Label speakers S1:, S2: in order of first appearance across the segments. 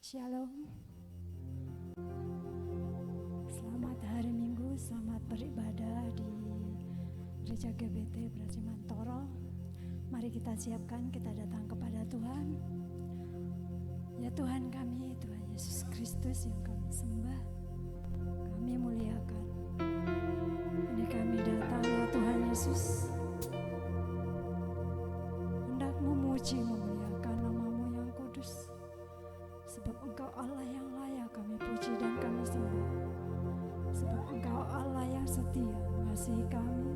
S1: Shalom. Selamat hari Minggu, selamat beribadah di Gereja GBT Braci Mantoro. Mari kita siapkan, kita datang kepada Tuhan. Ya Tuhan kami, Tuhan Yesus Kristus yang kami sembah, kami muliakan. Ini kami datang ya Tuhan Yesus, hendak memuji memuliakan nama-Mu yang kudus. Sebab Engkau Allah yang layak kami puji dan kami sembah. Sebab Engkau Allah yang setia mengasihi kami.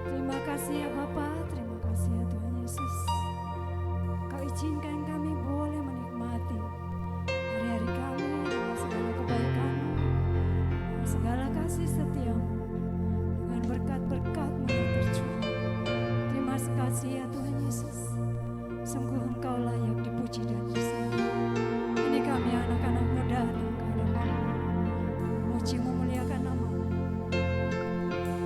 S1: Terima kasih ya Bapa, terima kasih ya Tuhan Yesus. Kau izinkan kami boleh menikmati hari-hari kami dengan segala kebaikan-Mu, dengan segala kasih setia-Mu, dengan berkat-berkat-Mu yang tercurah. Terima kasih ya Tuhan Yesus. Sungguh Engkau layak dipuji dan disembah. Ini kami anak-anak muda datang ke hadapan-Mu, memuji memuliakan nama-Mu.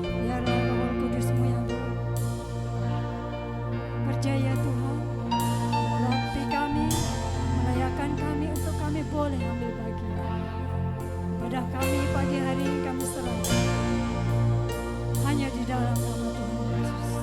S1: Biarlah Roh Kudus-Mu yang bekerja ya Tuhan, urapi kami, melayakkan kami untuk kami boleh ambil bagian. Pada kami pagi hari ini kami serahkan hanya di dalam nama Tuhan Yesus.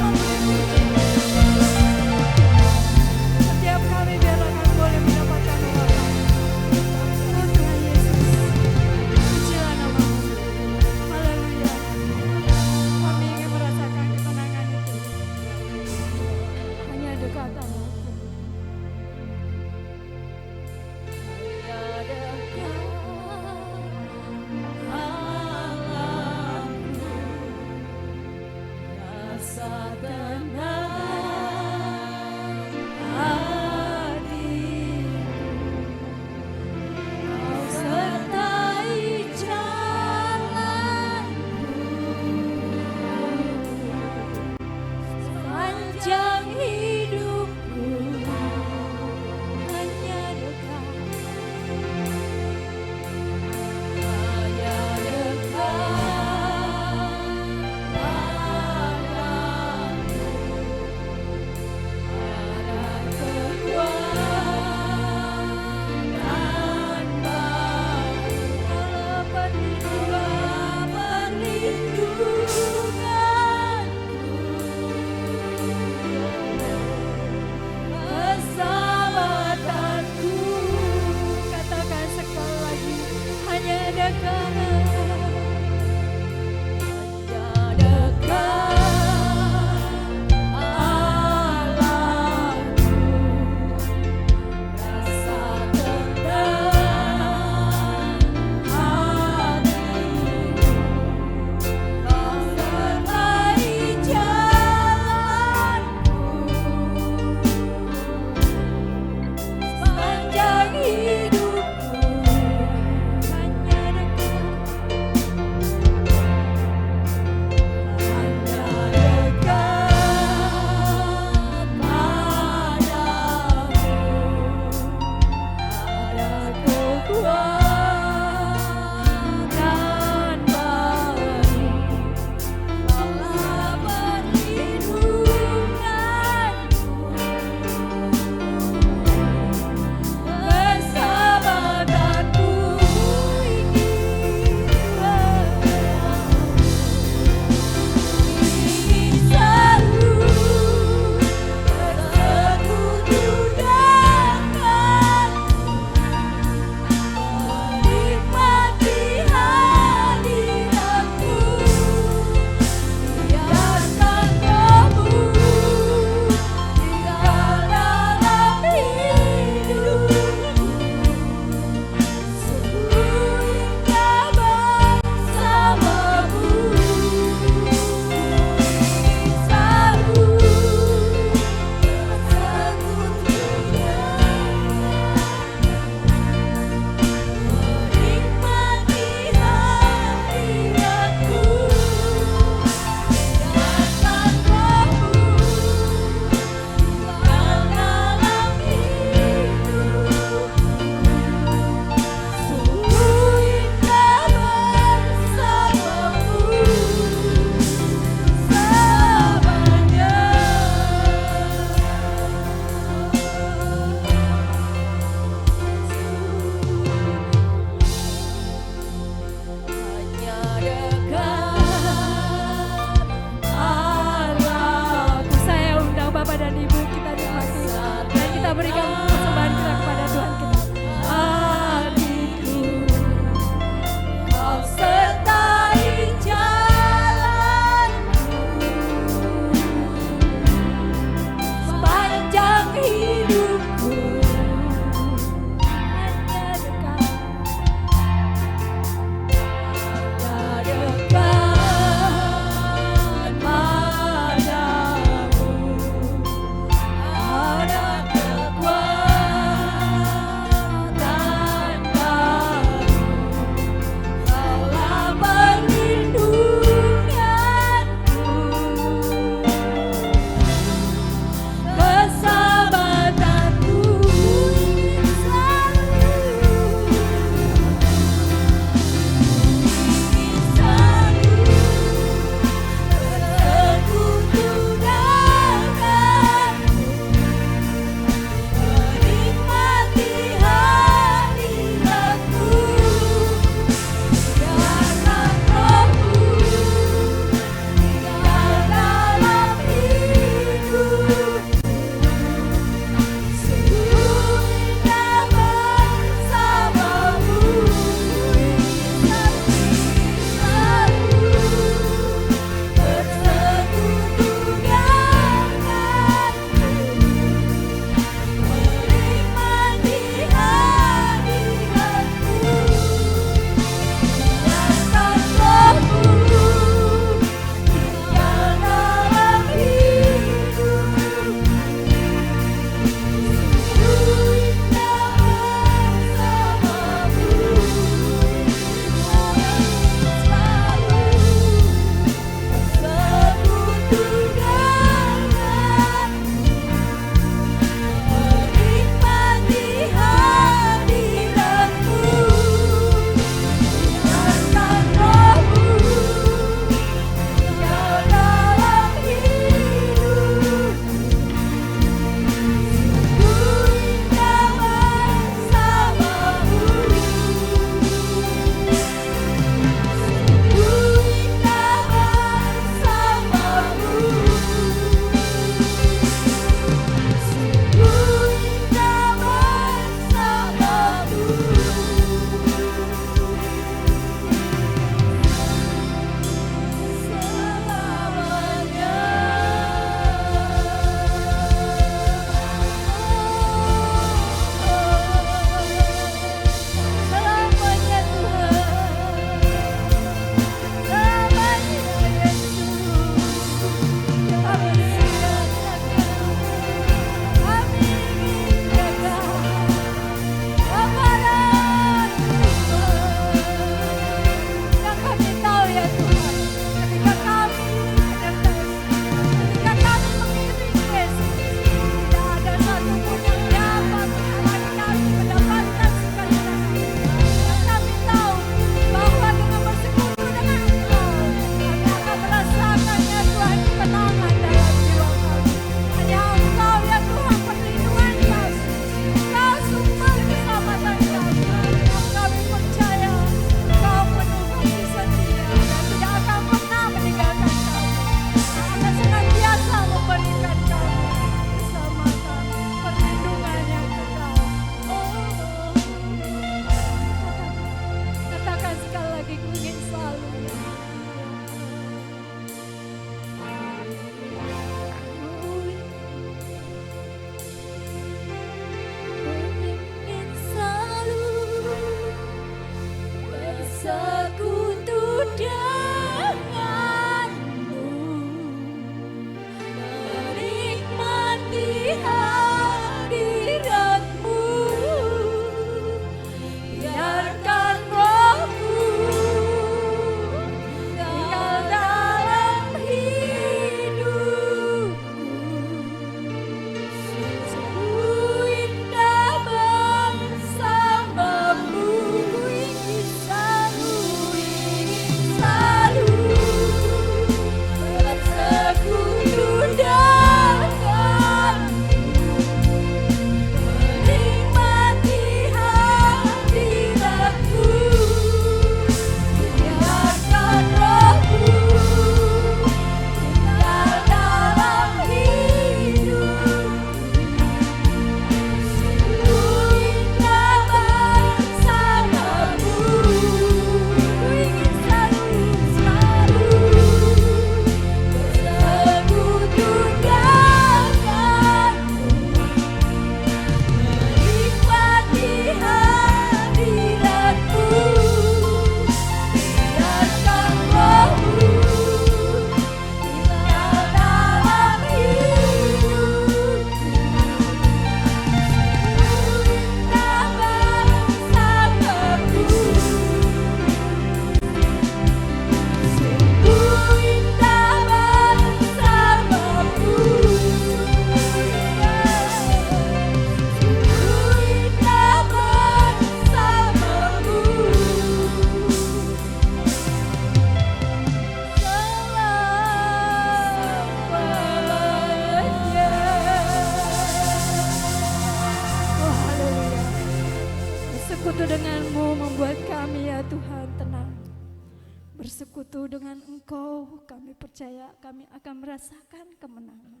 S1: bersekutu dengan Engkau, kami percaya kami akan merasakan kemenangan.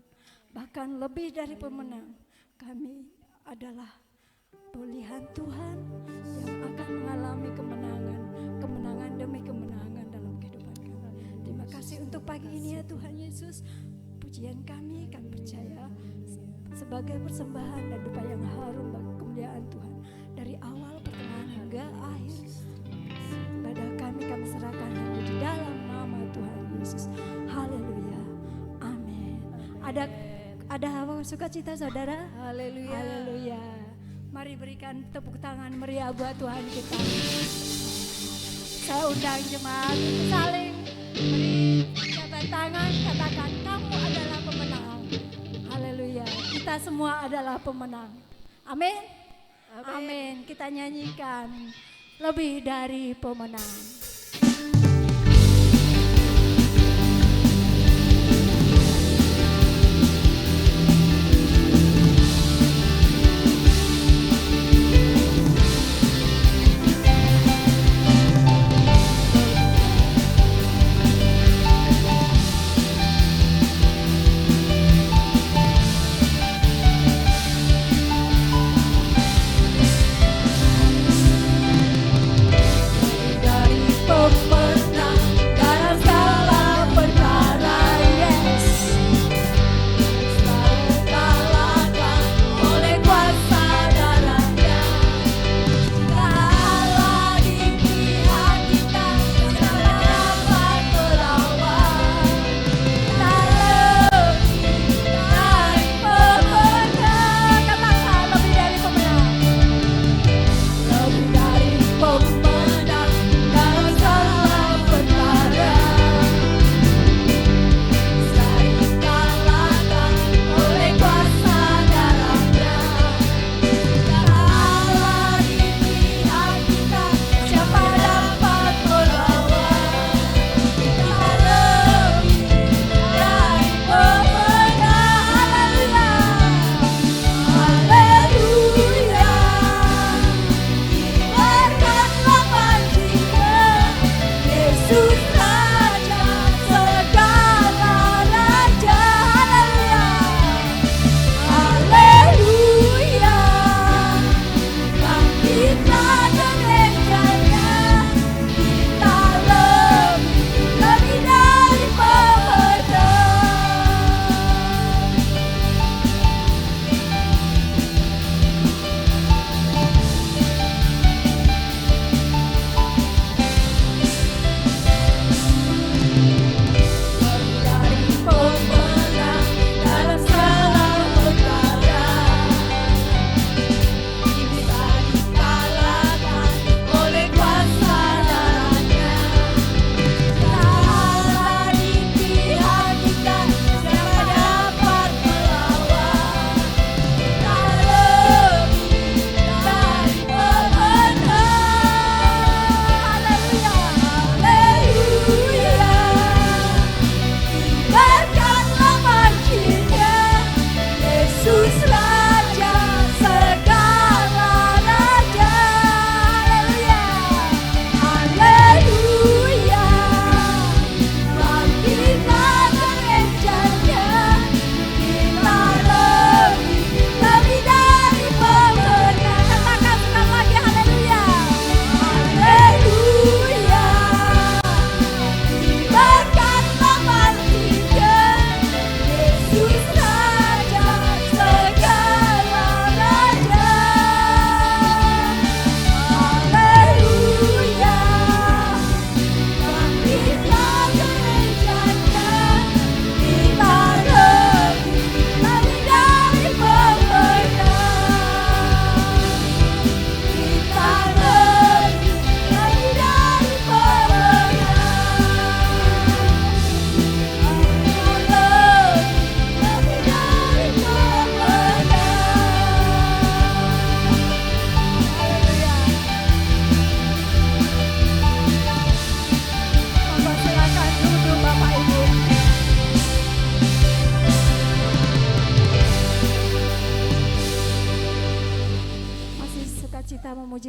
S1: Bahkan lebih dari pemenang, kami adalah pilihan Tuhan yang akan mengalami kemenangan, kemenangan demi kemenangan dalam kehidupan kami. Terima kasih untuk pagi ini ya Tuhan Yesus. Pujian kami percaya sebagai persembahan dan dupa yang harum bagi kemuliaan Tuhan. Dari awal, pertengahan hingga akhir, ibadah kami serahkan hanya di dalam nama Tuhan Yesus. Haleluya, amin. Ada sukacita saudara?
S2: Haleluya.
S1: Haleluya. Mari berikan tepuk tangan meriah buat Tuhan kita. Saya undang jemaat saling beri jabat tangan, katakan kamu adalah pemenang. Haleluya. Kita semua adalah pemenang. Amin. Amin. Kita nyanyikan lebih dari pemenang.
S2: Dari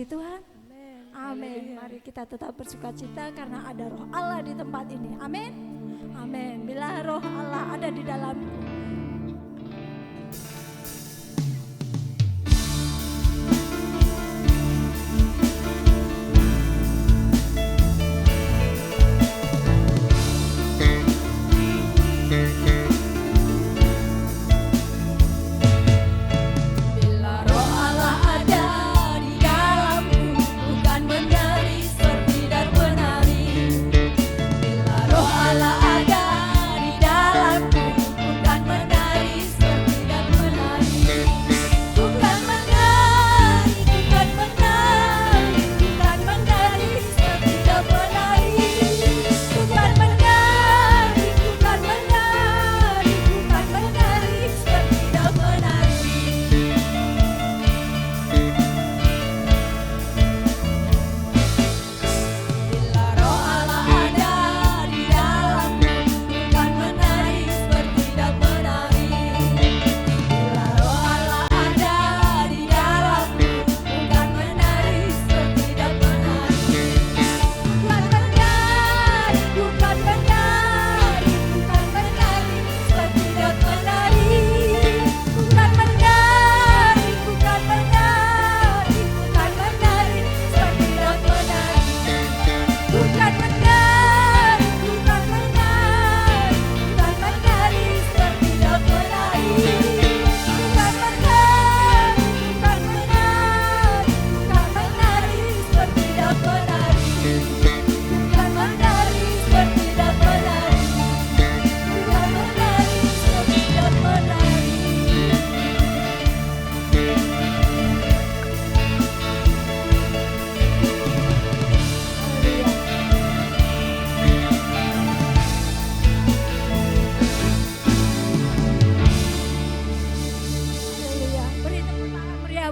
S1: Puji Tuhan. Amin. Mari kita tetap bersukacita karena ada roh Allah di tempat ini. Amin. Amin. Bila roh Allah ada di dalam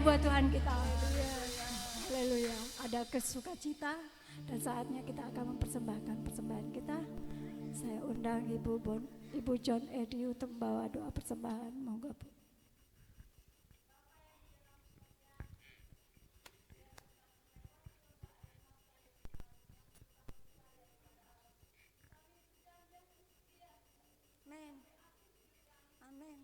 S1: buat Tuhan kita. Haleluya. Ada kesukacita dan saatnya kita akan mempersembahkan persembahan kita. Saya undang Ibu John Edi untuk membawa doa persembahan. Monggo Bu. Amin. Amin.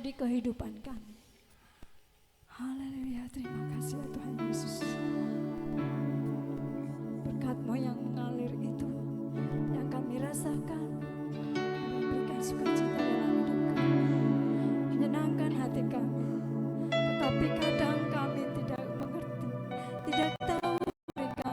S1: di kehidupan kami. Haleluya, terima kasih ya Tuhan Yesus. Berkat-Mu yang mengalir itu yang kami rasakan, memberikan sukacita dalam hidup kami, menyenangkan hati kami. Tetapi kadang kami tidak mengerti, tidak tahu mereka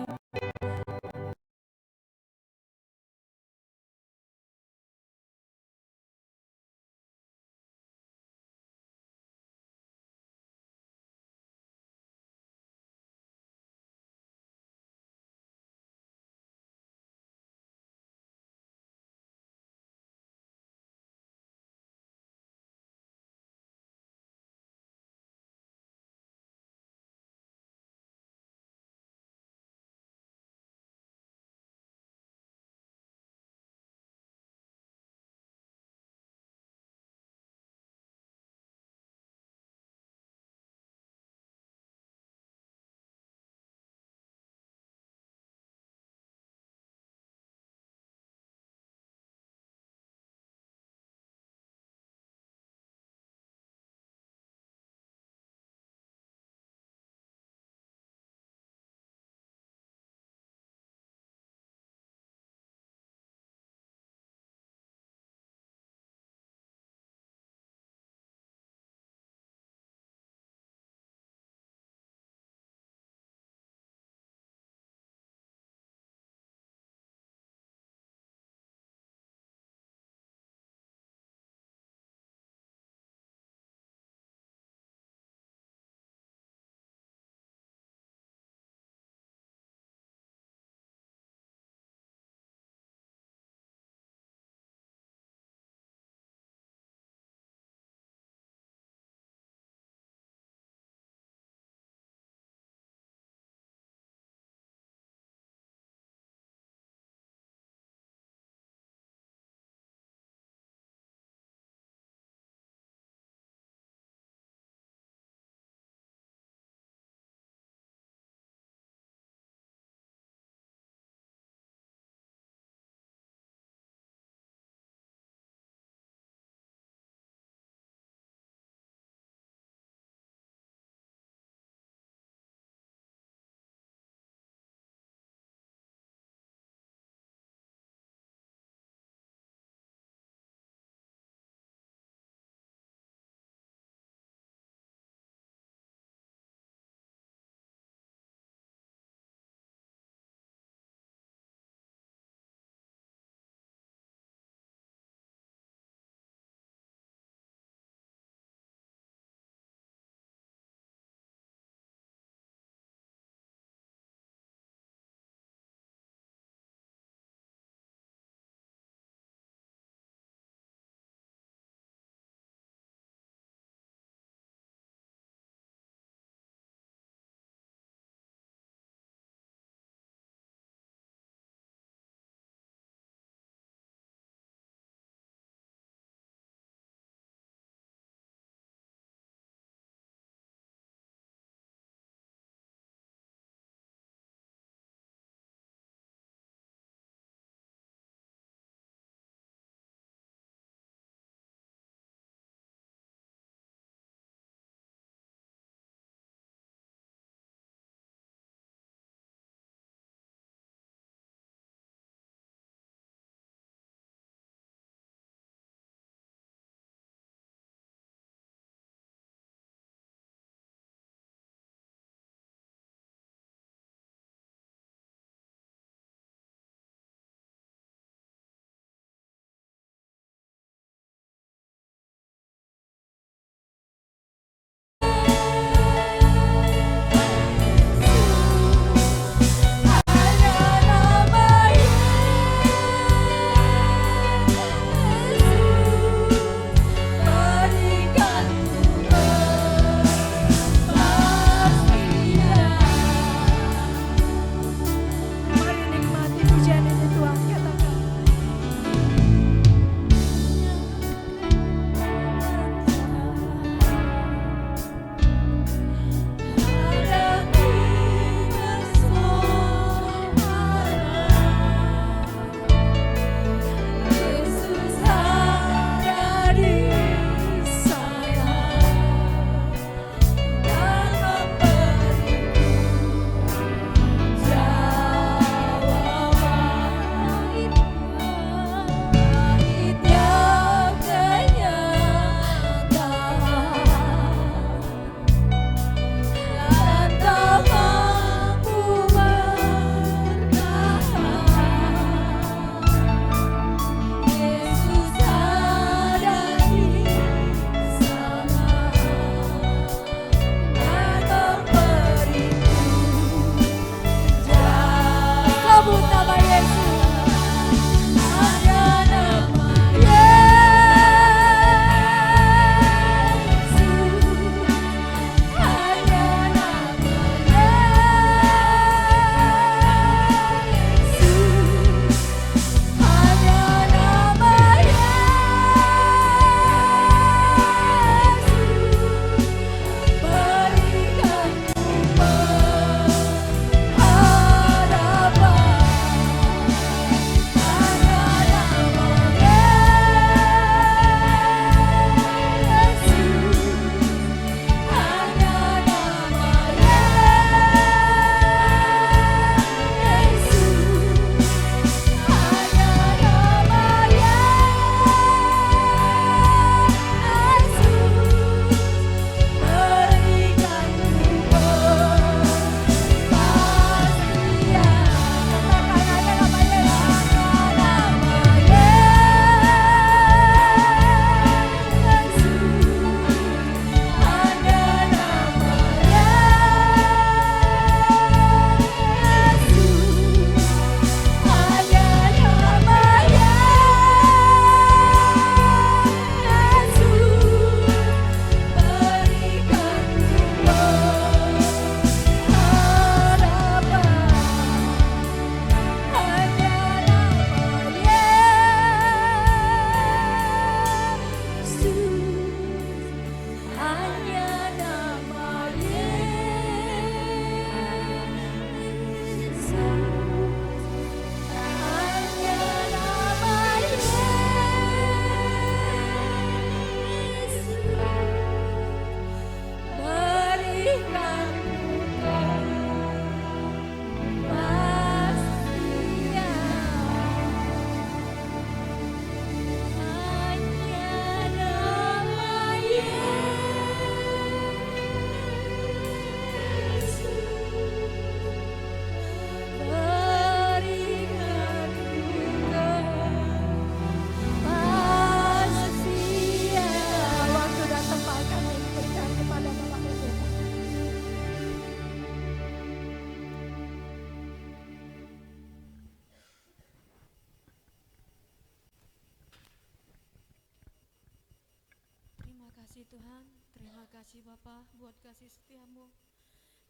S2: kasih Tuhan, terima kasih Bapa buat kasih setiamu.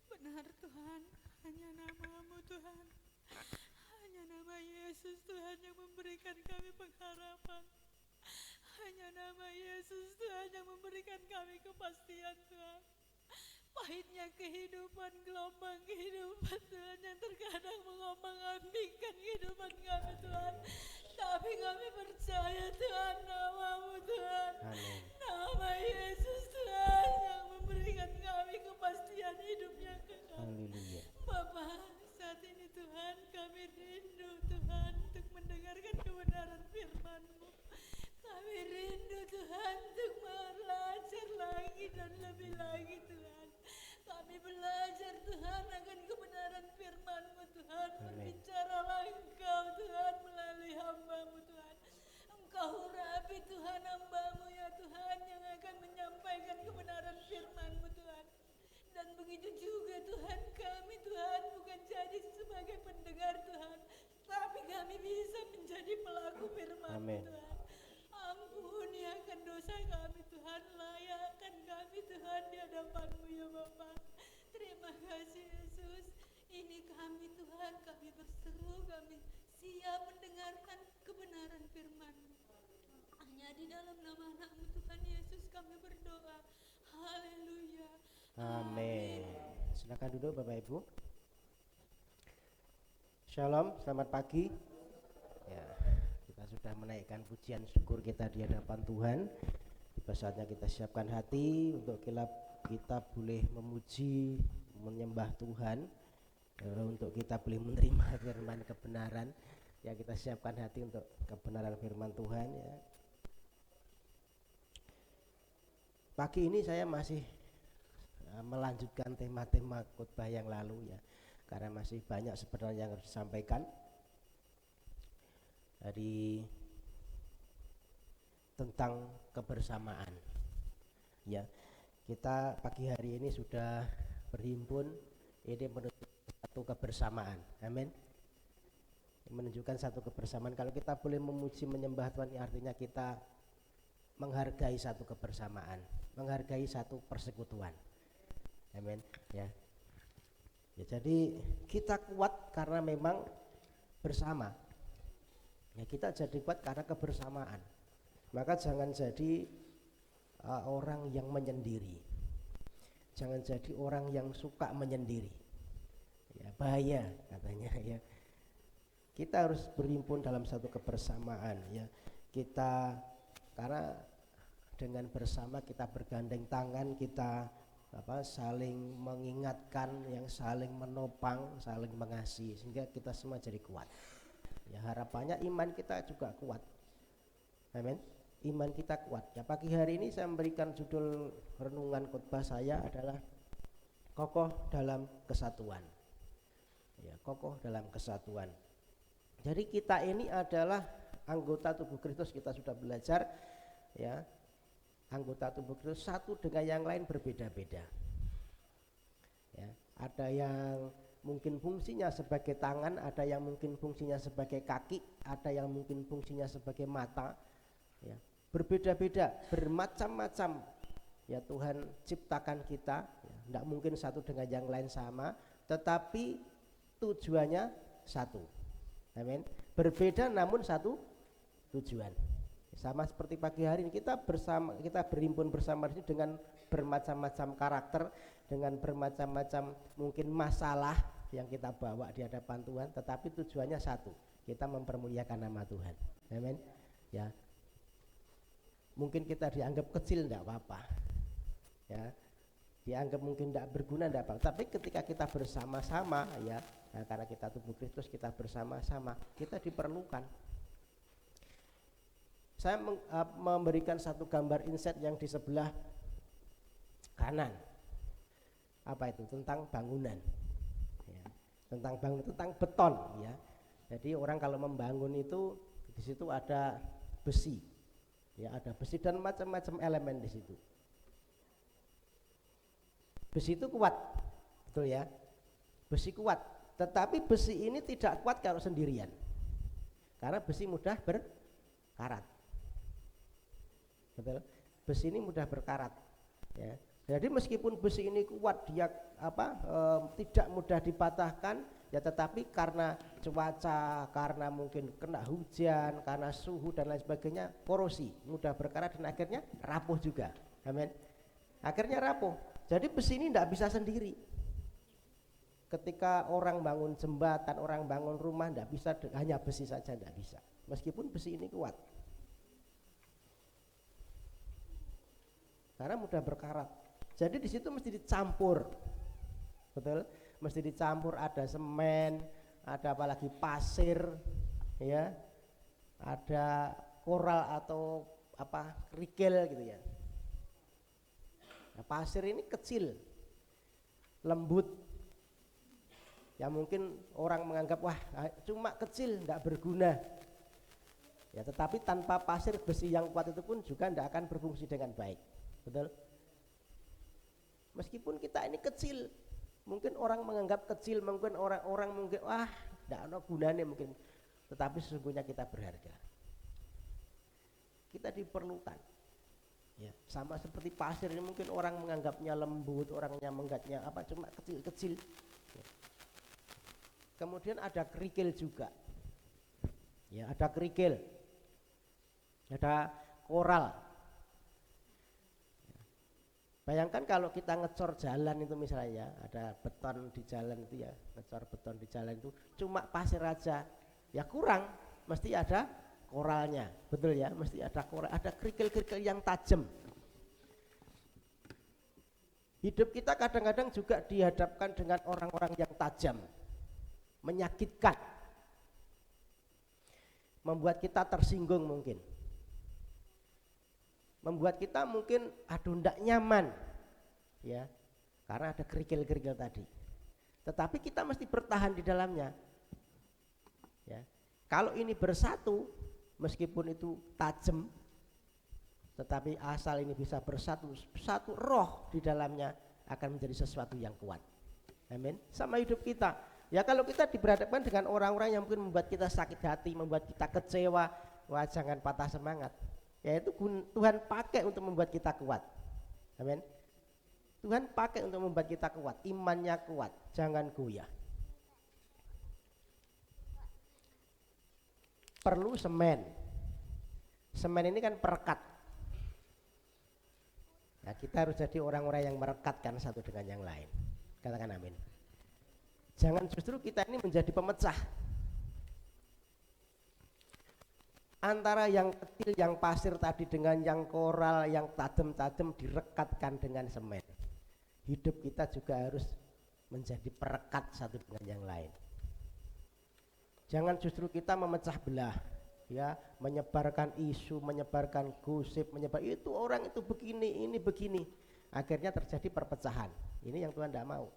S2: Benar Tuhan, hanya nama-Mu Tuhan, hanya nama Yesus Tuhan yang memberikan kami pengharapan. Hanya nama Yesus Tuhan yang memberikan kami kepastian Tuhan. Pahitnya kehidupan, gelombang kehidupan Tuhan yang terkadang mengombang-ambingkan kehidupan kami Tuhan. Tapi kami percaya Tuhan, nama-Mu Tuhan,
S3: Amin.
S2: nama Yesus Tuhan yang memberikan kami kepastian hidup yang kekal.
S3: Haleluya.
S2: Bapa, saat ini Tuhan kami rindu Tuhan untuk mendengarkan kebenaran firman-Mu. Kami rindu Tuhan untuk belajar lagi dan lebih lagi Tuhan. Kami belajar Tuhan akan kebenaran firman-Mu Tuhan. Berbicaralah Engkau Tuhan melalui hamba-Mu Tuhan. Engkau urapi Tuhan hamba-Mu ya Tuhan yang akan menyampaikan kebenaran firman-Mu Tuhan. Dan begitu juga Tuhan kami Tuhan bukan jadi sebagai pendengar Tuhan, tapi kami bisa menjadi pelaku firman-Mu Tuhan. Ampuni akan dosa kami Tuhan, layakkan kami Tuhan di hadapan-Mu ya Bapa. Terima kasih Yesus. Ini kami Tuhan, kami berseru, kami siap mendengarkan kebenaran firman-Mu. Hanya di dalam nama anak-Mu Tuhan Yesus kami berdoa. Haleluya.
S3: Amin. Silakan duduk Bapak Ibu. Shalom, selamat pagi. Ya, kita sudah menaikkan pujian syukur kita di hadapan Tuhan. Tiba saatnya kita siapkan hati untuk kita boleh memuji, menyembah Tuhan, untuk kita boleh menerima firman kebenaran. Ya, kita siapkan hati untuk kebenaran firman Tuhan ya. Pagi ini saya masih melanjutkan tema-tema khotbah yang lalu ya, karena masih banyak sebenarnya yang harus disampaikan dari tentang kebersamaan ya. Kita pagi hari ini sudah berhimpun, ini menunjukkan satu kebersamaan, amin, menunjukkan satu kebersamaan. Kalau kita boleh memuji menyembah Tuhan, artinya kita menghargai satu kebersamaan, menghargai satu persekutuan. Amin ya. Ya, jadi kita kuat karena memang bersama. Ya, kita jadi kuat karena kebersamaan. Maka jangan jadi orang yang menyendiri. Jangan jadi orang yang suka menyendiri. Ya, bahaya katanya ya. Kita harus berhimpun dalam satu kebersamaan ya. Kita karena dengan bersama kita bergandeng tangan, kita saling mengingatkan, yang saling menopang, saling mengasihi, sehingga kita semua jadi kuat. Ya, harapannya iman kita juga kuat. Amin. Iman kita kuat. Ya, pagi hari ini saya memberikan judul renungan khotbah saya adalah kokoh dalam kesatuan. Ya, kokoh dalam kesatuan. Jadi kita ini adalah anggota tubuh Kristus, kita sudah belajar ya. Anggota tubuh Kristus satu dengan yang lain berbeda-beda. Ya, ada yang mungkin fungsinya sebagai tangan, ada yang mungkin fungsinya sebagai kaki, ada yang mungkin fungsinya sebagai mata. Ya, berbeda-beda, bermacam-macam. Ya, Tuhan ciptakan kita, ya, tidak mungkin satu dengan yang lain sama, tetapi tujuannya satu. Amin. Berbeda namun satu tujuan. Sama seperti pagi hari ini kita berhimpun bersama di sini dengan bermacam-macam karakter, dengan bermacam-macam mungkin masalah yang kita bawa di hadapan Tuhan, tetapi tujuannya satu, kita mempermuliakan nama Tuhan. Amin. Ya. Mungkin kita dianggap kecil enggak apa-apa. Ya. Dianggap mungkin tidak berguna enggak apa-apa, tapi ketika kita bersama-sama ya, nah, karena kita tubuh Kristus, kita bersama-sama, kita diperlukan. Saya memberikan satu gambar inset yang di sebelah kanan. Apa itu? Tentang bangunan. Ya, tentang bangunan, tentang beton. Ya. Jadi orang kalau membangun itu di situ ada besi. Ya, ada besi dan macam-macam elemen di situ. Besi itu kuat, betul ya? Besi kuat. Tetapi besi ini tidak kuat kalau sendirian. Karena besi mudah berkarat. Betul. besi ini mudah berkarat. Ya. Jadi meskipun besi ini kuat, dia tidak mudah dipatahkan, ya tetapi karena cuaca, karena mungkin kena hujan, karena suhu dan lain sebagainya, korosi, mudah berkarat dan akhirnya rapuh juga. Amin. Akhirnya rapuh. Jadi besi ini tidak bisa sendiri. Ketika orang bangun jembatan, orang bangun rumah, tidak bisa hanya besi saja, tidak bisa. Meskipun besi ini kuat. Karena mudah berkarat. Jadi di situ mesti dicampur, betul? Mesti dicampur, ada semen, ada apalagi pasir, ya, ada koral atau kerikil gitu ya. Nah, pasir ini kecil, lembut, ya mungkin orang menganggap wah cuma kecil, tidak berguna. Ya, tetapi tanpa pasir besi yang kuat itu pun juga tidak akan berfungsi dengan baik, betul? Meskipun kita ini kecil, mungkin orang menganggap kecil, mungkin orang mungkin wah tidak ada gunanya mungkin, tetapi sesungguhnya kita berharga, kita diperlukan. Ya, sama seperti pasir ini mungkin orang menganggapnya lembut, orangnya menganggapnya cuma kecil-kecil. Ya. Kemudian ada kerikil juga, ya ada kerikil, ada koral. Bayangkan kalau kita ngecor jalan itu misalnya, ada beton di jalan itu ya, ngecor beton di jalan itu cuma pasir aja, ya kurang, mesti ada koralnya, betul ya, mesti ada koral, ada kerikil-kerikil yang tajam. Hidup kita kadang-kadang juga dihadapkan dengan orang-orang yang tajam, menyakitkan, membuat kita tersinggung mungkin. Membuat kita mungkin tidak nyaman, ya, karena ada kerikil-kerikil tadi. Tetapi kita mesti bertahan di dalamnya, ya. Kalau ini bersatu, meskipun itu tajam, tetapi asal ini bisa bersatu, satu roh di dalamnya akan menjadi sesuatu yang kuat. Amin. Sama hidup kita. Ya kalau kita diberhadapkan dengan orang-orang yang mungkin membuat kita sakit hati, membuat kita kecewa, wah jangan patah semangat. Yaitu Tuhan pakai untuk membuat kita kuat. Amin. Tuhan pakai untuk membuat kita kuat, imannya kuat, jangan goyah. Perlu semen. Semen ini kan perekat. Nah, kita harus jadi orang-orang yang merekatkan satu dengan yang lain. Katakan amin. Jangan justru kita ini menjadi pemecah. Antara yang kecil, yang pasir tadi dengan yang koral, yang tajam-tajam direkatkan dengan semen. Hidup kita juga harus menjadi perekat satu dengan yang lain. Jangan justru kita memecah belah, ya, menyebarkan isu, menyebarkan gosip, itu orang itu begini, ini begini. Akhirnya terjadi perpecahan. Ini yang Tuhan tidak mau.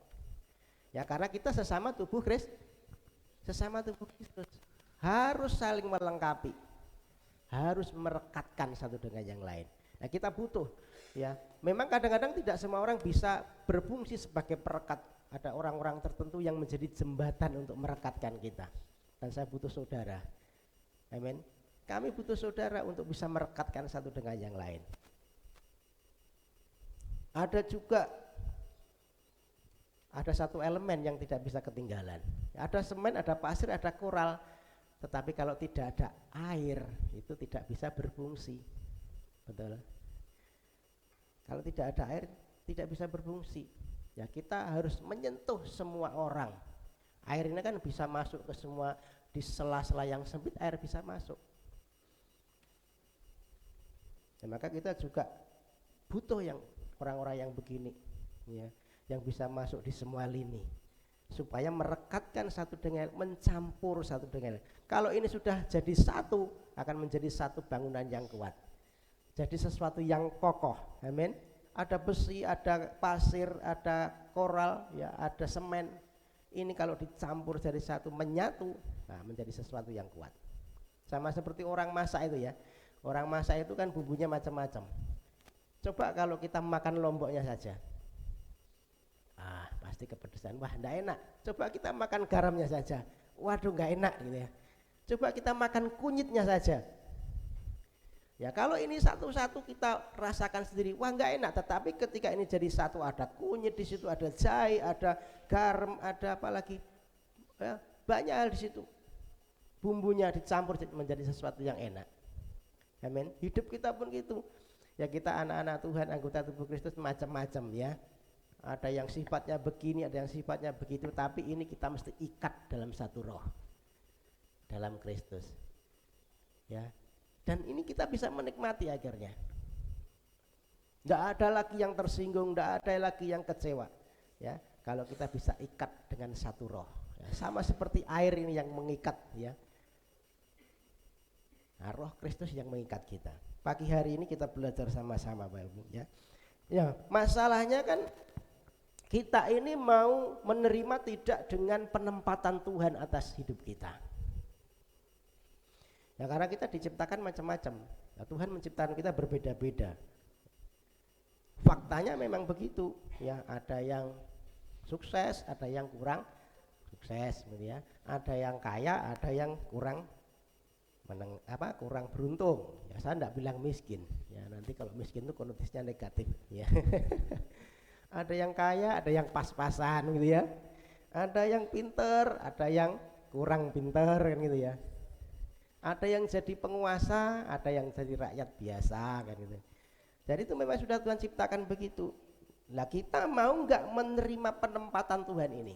S3: Ya, karena kita sesama tubuh Kristus, harus saling melengkapi. Harus merekatkan satu dengan yang lain. Nah, kita butuh, ya. Memang kadang-kadang tidak semua orang bisa berfungsi sebagai perekat. Ada orang-orang tertentu yang menjadi jembatan untuk merekatkan kita. Dan saya butuh saudara. Amin. Kami butuh saudara untuk bisa merekatkan satu dengan yang lain. Ada satu elemen yang tidak bisa ketinggalan. Ada semen, ada pasir, ada koral. Tetapi kalau tidak ada air, itu tidak bisa berfungsi. Betul. Kalau tidak ada air, tidak bisa berfungsi. Ya, kita harus menyentuh semua orang. Air ini kan bisa masuk ke semua, di sela-sela yang sempit air bisa masuk. Dan maka kita juga butuh yang orang-orang yang begini, ya, yang bisa masuk di semua lini. Supaya merekatkan satu dengan, mencampur satu dengan. Kalau ini sudah jadi satu, akan menjadi satu bangunan yang kuat. Jadi sesuatu yang kokoh. Amin. Ada besi, ada pasir, ada koral, ya, ada semen. Ini kalau dicampur jadi satu, menyatu, nah, menjadi sesuatu yang kuat. Sama seperti orang masak itu ya. Orang masak itu kan bumbunya macam-macam. Coba kalau kita makan lomboknya saja. Pasti kepedesan, wah enggak enak. Coba kita makan garamnya saja, waduh enggak enak gitu ya. Coba kita makan kunyitnya saja, Ya kalau ini satu-satu kita rasakan sendiri, wah nggak enak. Tetapi ketika ini jadi satu, ada kunyit di situ, ada jahe, ada garam, ada apa lagi, ya, banyak hal di situ. Bumbunya dicampur menjadi sesuatu yang enak. Amin. Hidup kita pun gitu. Ya kita anak-anak Tuhan, anggota tubuh Kristus macam-macam ya. Ada yang sifatnya begini, ada yang sifatnya begitu. Tapi ini kita mesti ikat dalam satu roh, dalam Kristus. Ya. Dan ini kita bisa menikmati akhirnya. Tidak ada lagi yang tersinggung, tidak ada lagi yang kecewa. Ya, kalau kita bisa ikat dengan satu roh, ya, sama seperti air ini yang mengikat, ya. Nah, roh Kristus yang mengikat kita. Pagi hari ini kita belajar sama-sama, Bapak Ibu. Ya, ya masalahnya kan kita ini mau menerima tidak dengan penempatan Tuhan atas hidup kita. Ya karena kita diciptakan macam-macam. Ya, Tuhan menciptakan kita berbeda-beda. Faktanya memang begitu. Ya ada yang sukses, ada yang kurang sukses, gitu ya. Ada yang kaya, ada yang kurang kurang beruntung. Ya saya tidak bilang miskin. Ya nanti kalau miskin itu konotasinya negatif. Ya. Ada yang kaya, ada yang pas-pasan, gitu ya. Ada yang pinter, ada yang kurang pinter, kan gitu ya. Ada yang jadi penguasa, ada yang jadi rakyat biasa, kan gitu. Jadi itu memang sudah Tuhan ciptakan begitu. Nah kita mau nggak menerima penempatan Tuhan ini?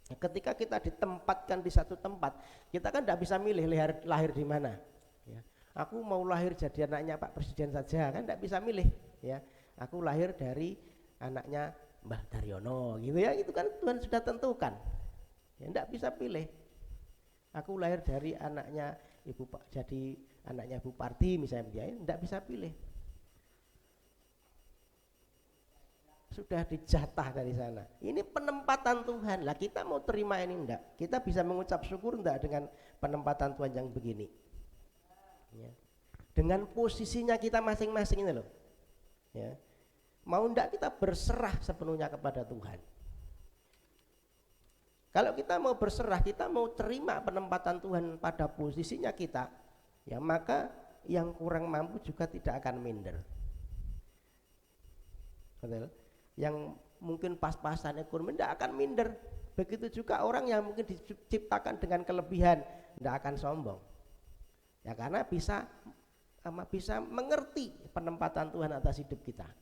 S3: Ketika kita ditempatkan di satu tempat, kita kan tidak bisa milih lahir di mana. Ya. Aku mau lahir jadi anaknya Pak Presiden saja, kan tidak bisa milih. Ya. Aku lahir dari anaknya Mbah Daryono, gitu ya. Itu kan Tuhan sudah tentukan. Ya, tidak bisa pilih. Aku lahir dari anaknya Ibu Pak, jadi anaknya Bu Parti misalnya, dia tidak bisa pilih. Sudah dijatah dari sana. Ini penempatan Tuhan. Lah kita mau terima ini enggak? Kita bisa mengucap syukur enggak dengan penempatan Tuhan yang begini? Ya. Dengan posisinya kita masing-masing ini loh. Ya. Mau enggak kita berserah sepenuhnya kepada Tuhan? Kalau kita mau berserah, kita mau terima penempatan Tuhan pada posisinya kita, ya maka yang kurang mampu juga tidak akan minder. Betul? Yang mungkin pas-pasan ekonomi tidak akan minder. Begitu juga orang yang mungkin diciptakan dengan kelebihan tidak akan sombong. Ya karena bisa mengerti penempatan Tuhan atas hidup kita.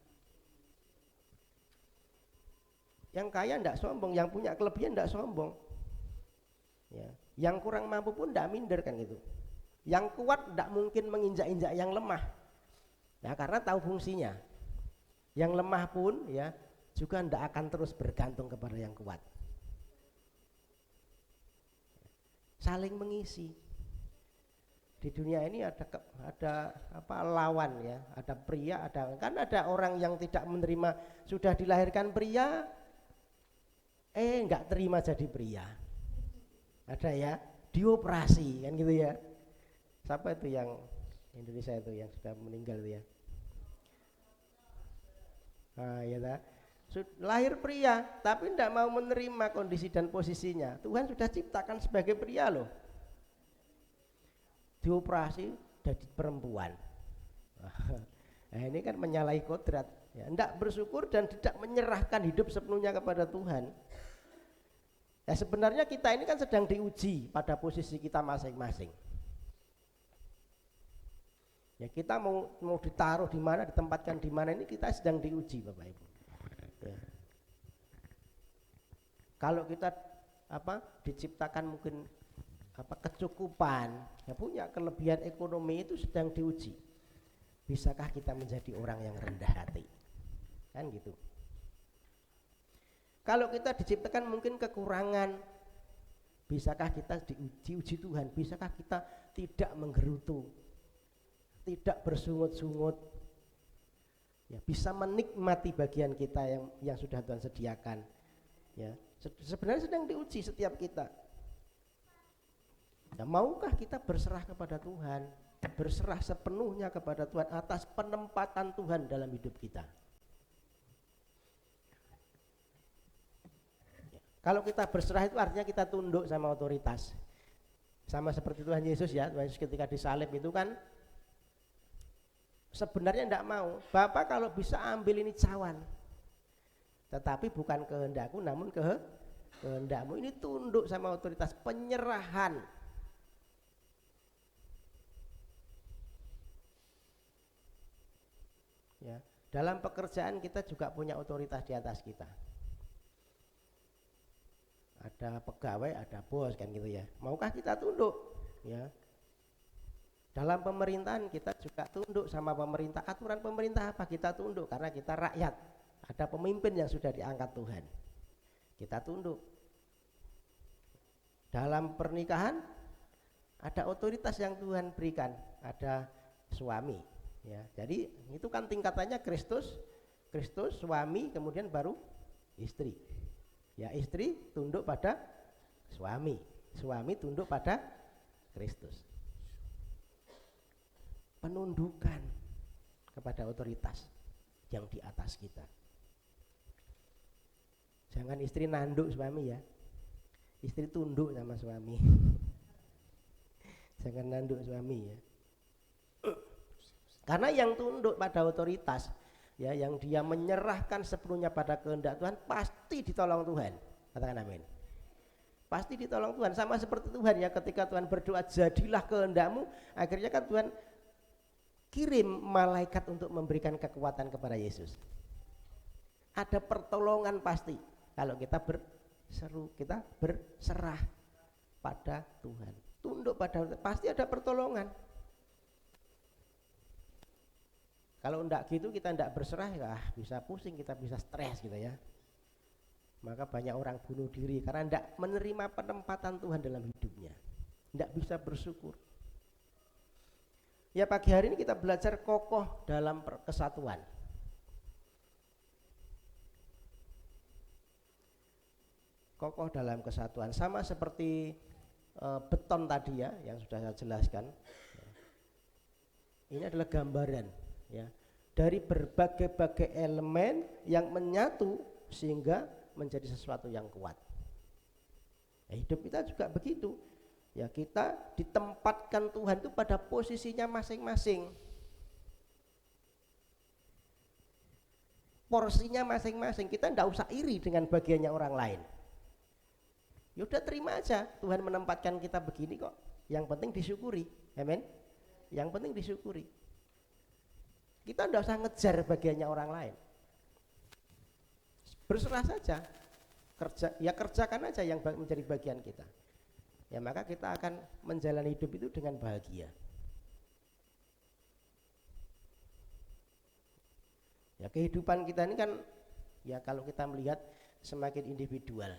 S3: Yang kaya tidak sombong, yang punya kelebihan tidak sombong. Ya. Yang kurang mampu pun tidak minder kan gitu. Yang kuat tidak mungkin menginjak-injak yang lemah. Ya karena tahu fungsinya. Yang lemah pun ya juga tidak akan terus bergantung kepada yang kuat. Saling mengisi. Di dunia ini ada lawan ya, ada pria, ada orang yang tidak menerima sudah dilahirkan pria, enggak terima jadi pria. Ada ya, dioperasi kan gitu ya. Siapa itu yang Indonesia itu yang sudah meninggal itu ya? Ah ya tak? Lahir pria tapi tidak mau menerima kondisi dan posisinya. Tuhan sudah ciptakan sebagai pria loh. Dioperasi jadi perempuan. Nah, ini kan menyalahi kodrat. Ya, tidak bersyukur dan tidak menyerahkan hidup sepenuhnya kepada Tuhan. Ya sebenarnya kita ini kan sedang diuji pada posisi kita masing-masing. Ya kita mau ditaruh di mana, ditempatkan di mana, ini kita sedang diuji Bapak Ibu. Ya. Kalau kita diciptakan mungkin kecukupan, ya punya kelebihan ekonomi, itu sedang diuji. Bisakah kita menjadi orang yang rendah hati? Kan gitu. Kalau kita diciptakan mungkin kekurangan, bisakah kita diuji Tuhan? Bisakah kita tidak menggerutu, tidak bersungut-sungut, ya bisa menikmati bagian kita yang sudah Tuhan sediakan? Ya sebenarnya sedang diuji setiap kita. Nah, maukah kita berserah kepada Tuhan, berserah sepenuhnya kepada Tuhan atas penempatan Tuhan dalam hidup kita? Kalau kita berserah itu artinya kita tunduk sama otoritas. Sama seperti Tuhan Yesus ya, Tuhan Yesus ketika disalib itu kan sebenarnya tidak mau. Bapak kalau bisa ambil ini cawan, tetapi bukan kehendakku namun kehendakmu. Ini tunduk sama otoritas, penyerahan. Ya, dalam pekerjaan kita juga punya otoritas di atas kita. Ada pegawai, ada bos kan gitu ya. Maukah kita tunduk? Ya. Dalam pemerintahan kita juga tunduk sama pemerintah. Aturan pemerintah apa? Kita tunduk karena kita rakyat. Ada pemimpin yang sudah diangkat Tuhan. Kita tunduk. Dalam pernikahan ada otoritas yang Tuhan berikan, ada suami. Ya, jadi itu kan tingkatannya Kristus, suami, kemudian baru istri. Ya, istri tunduk pada suami, suami tunduk pada Kristus. Penundukan kepada otoritas yang di atas kita. Jangan istri nanduk suami ya, istri tunduk sama suami. Jangan nanduk suami ya. Karena yang tunduk pada otoritas, ya, yang dia menyerahkan sepenuhnya pada kehendak Tuhan, pasti ditolong Tuhan. Katakan amin. Pasti ditolong Tuhan, sama seperti Tuhan ya, ketika Tuhan berdoa jadilah kehendakmu, akhirnya kan Tuhan kirim malaikat untuk memberikan kekuatan kepada Yesus. Ada pertolongan pasti kalau kita berseru, kita berserah pada Tuhan, tunduk pada, pasti ada pertolongan. Kalau enggak gitu, kita enggak berserah, ya bisa pusing, kita bisa stres gitu ya. Maka banyak orang bunuh diri karena enggak menerima penempatan Tuhan dalam hidupnya, enggak bisa bersyukur. Ya, pagi hari ini kita belajar kokoh dalam kesatuan. Kokoh dalam kesatuan, sama seperti beton tadi ya, yang sudah saya jelaskan. Ini adalah gambaran ya, dari berbagai-bagai elemen yang menyatu sehingga menjadi sesuatu yang kuat. Ya, hidup kita juga begitu. Ya, kita ditempatkan Tuhan itu pada posisinya masing-masing. Porsinya masing-masing. Kita enggak usah iri dengan bagiannya orang lain. Ya udah, terima aja, Tuhan menempatkan kita begini kok. Yang penting disyukuri. Amin. Yang penting disyukuri. Kita enggak usah ngejar bagiannya orang lain. Berserah saja. Kerjakan aja yang menjadi bagian kita. Ya, maka kita akan menjalani hidup itu dengan bahagia. Ya, kehidupan kita ini kan ya, kalau kita melihat semakin individual.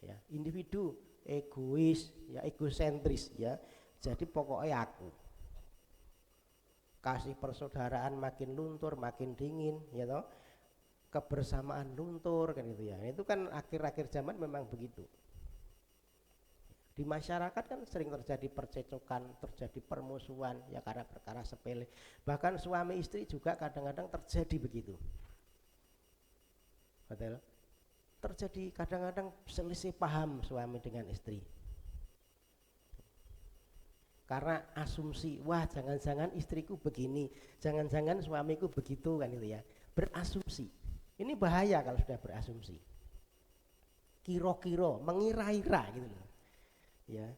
S3: Ya, individu egois, ya egosentris ya. Jadi pokoknya aku. Kasih persaudaraan makin luntur, makin dingin, ya toh. Kebersamaan luntur kan gitu ya. Itu kan akhir-akhir zaman memang begitu. Di masyarakat kan sering terjadi percecokan, terjadi permusuhan ya karena perkara sepele. Bahkan suami istri juga kadang-kadang terjadi begitu. Betul? Terjadi kadang-kadang selisih paham suami dengan istri. Karena asumsi, wah jangan-jangan istriku begini, jangan-jangan suamiku begitu kan itu ya. Berasumsi. Ini bahaya kalau sudah berasumsi. Kiro-kiro, mengira-ira gitu loh. Ya.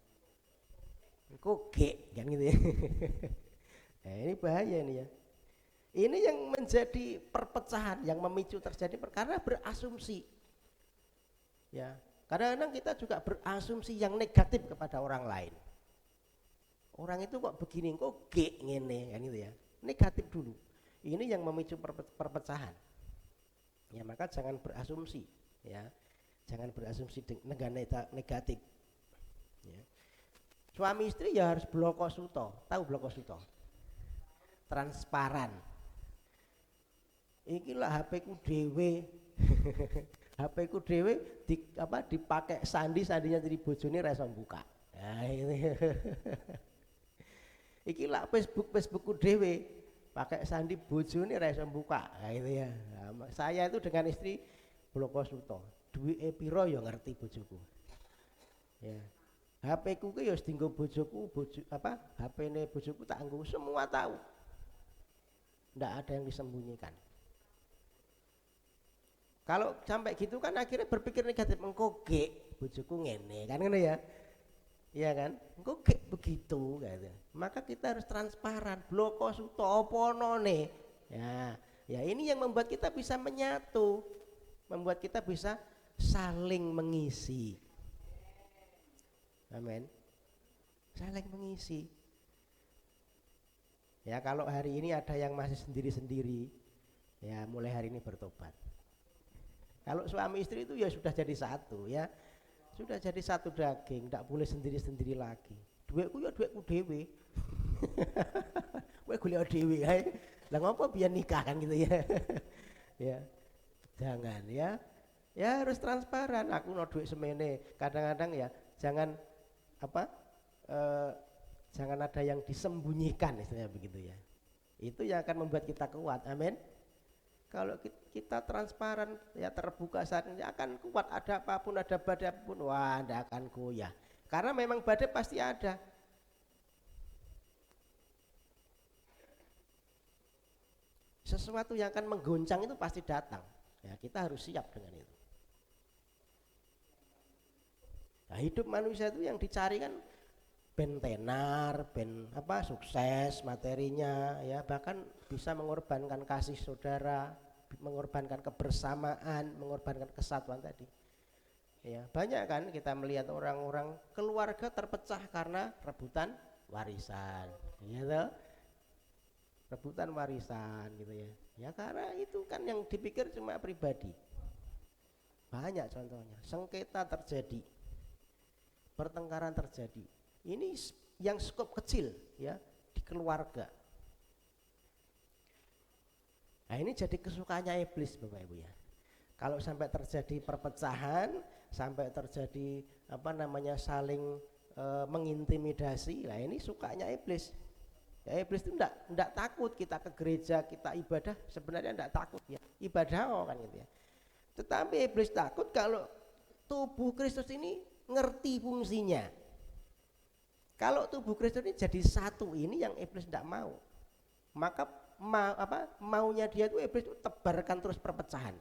S3: Kok gek kan gitu ya. Nah, ini bahaya ini ya. Ini yang menjadi perpecahan, yang memicu terjadi karena berasumsi. Ya, kadang-kadang kita juga berasumsi yang negatif kepada orang lain. Orang itu kok begini, kok gek ngene kan gitu ya. Negatif dulu. Ini yang memicu perpecahan. Ya, maka jangan berasumsi ya. Jangan berasumsi dengan negatif. Ya. Suami istri ya harus bloko suto. Tahu bloko suto? Transparan. Iki lah HP ku dhewe. HP ku dhewe dipakai sandinya jadi bojone ra iso buka. Nah, ini. Iki lah Facebookku dhewe, pakai sandi bojone ra iso buka. Nah, itu ya. Nah, saya itu dengan istri bloko suto. Duwike pira ya ngerti bojoku. Ya. HP ku ki ya dienggo bojoku, HP-ne bojoku tak nggo semua tahu. Enggak ada yang disembunyikan. Kalau sampai gitu kan akhirnya berpikir negatif, engko gek bojoku ngene kan ngono ya. Iya kan? Engko gek begitu gitu. Maka kita harus transparan, bloko suto apa none. Ya ini yang membuat kita bisa menyatu, membuat kita bisa saling mengisi. Amin. Saling mengisi. Ya kalau hari ini ada yang masih sendiri-sendiri, ya mulai hari ini bertobat. Kalau suami istri itu ya sudah jadi satu ya, sudah jadi satu daging, tidak boleh sendiri-sendiri lagi. Duitku ya duitku dewe, gue golek dewe, lah ngapa biar nikah kan gitu ya, ya jangan ya harus transparan. Aku no duit semene, kadang-kadang ya jangan jangan ada yang disembunyikan istilahnya begitu ya. Itu yang akan membuat kita kuat, amin. Kalau kita transparan ya terbuka saat ini akan kuat, ada apapun, ada badai apapun, wah tidak akan goyah. Karena memang badai pasti ada. Sesuatu yang akan menggoncang itu pasti datang. Ya kita harus siap dengan itu. Nah, hidup manusia itu yang dicari kan ben tenar, ben sukses materinya ya, bahkan bisa mengorbankan kasih saudara, mengorbankan kebersamaan, mengorbankan kesatuan tadi. Ya, banyak kan kita melihat orang-orang keluarga terpecah karena rebutan warisan, gitu. Rebutan warisan gitu ya. Ya karena itu kan yang dipikir cuma pribadi. Banyak contohnya, sengketa terjadi, pertengkaran terjadi. Ini yang skop kecil ya di keluarga. Nah ini jadi kesukaannya iblis Bapak Ibu ya. Kalau sampai terjadi perpecahan, sampai terjadi saling mengintimidasi, nah ini sukanya iblis. Ya iblis itu enggak takut kita ke gereja, kita ibadah, sebenarnya enggak takut ya. Ibadah kan gitu ya. Tetapi iblis takut kalau tubuh Kristus ini ngerti fungsinya. Kalau tubuh Kristus ini jadi satu, ini yang iblis tidak mau. Maka maunya dia itu iblis itu tebarkan terus perpecahan.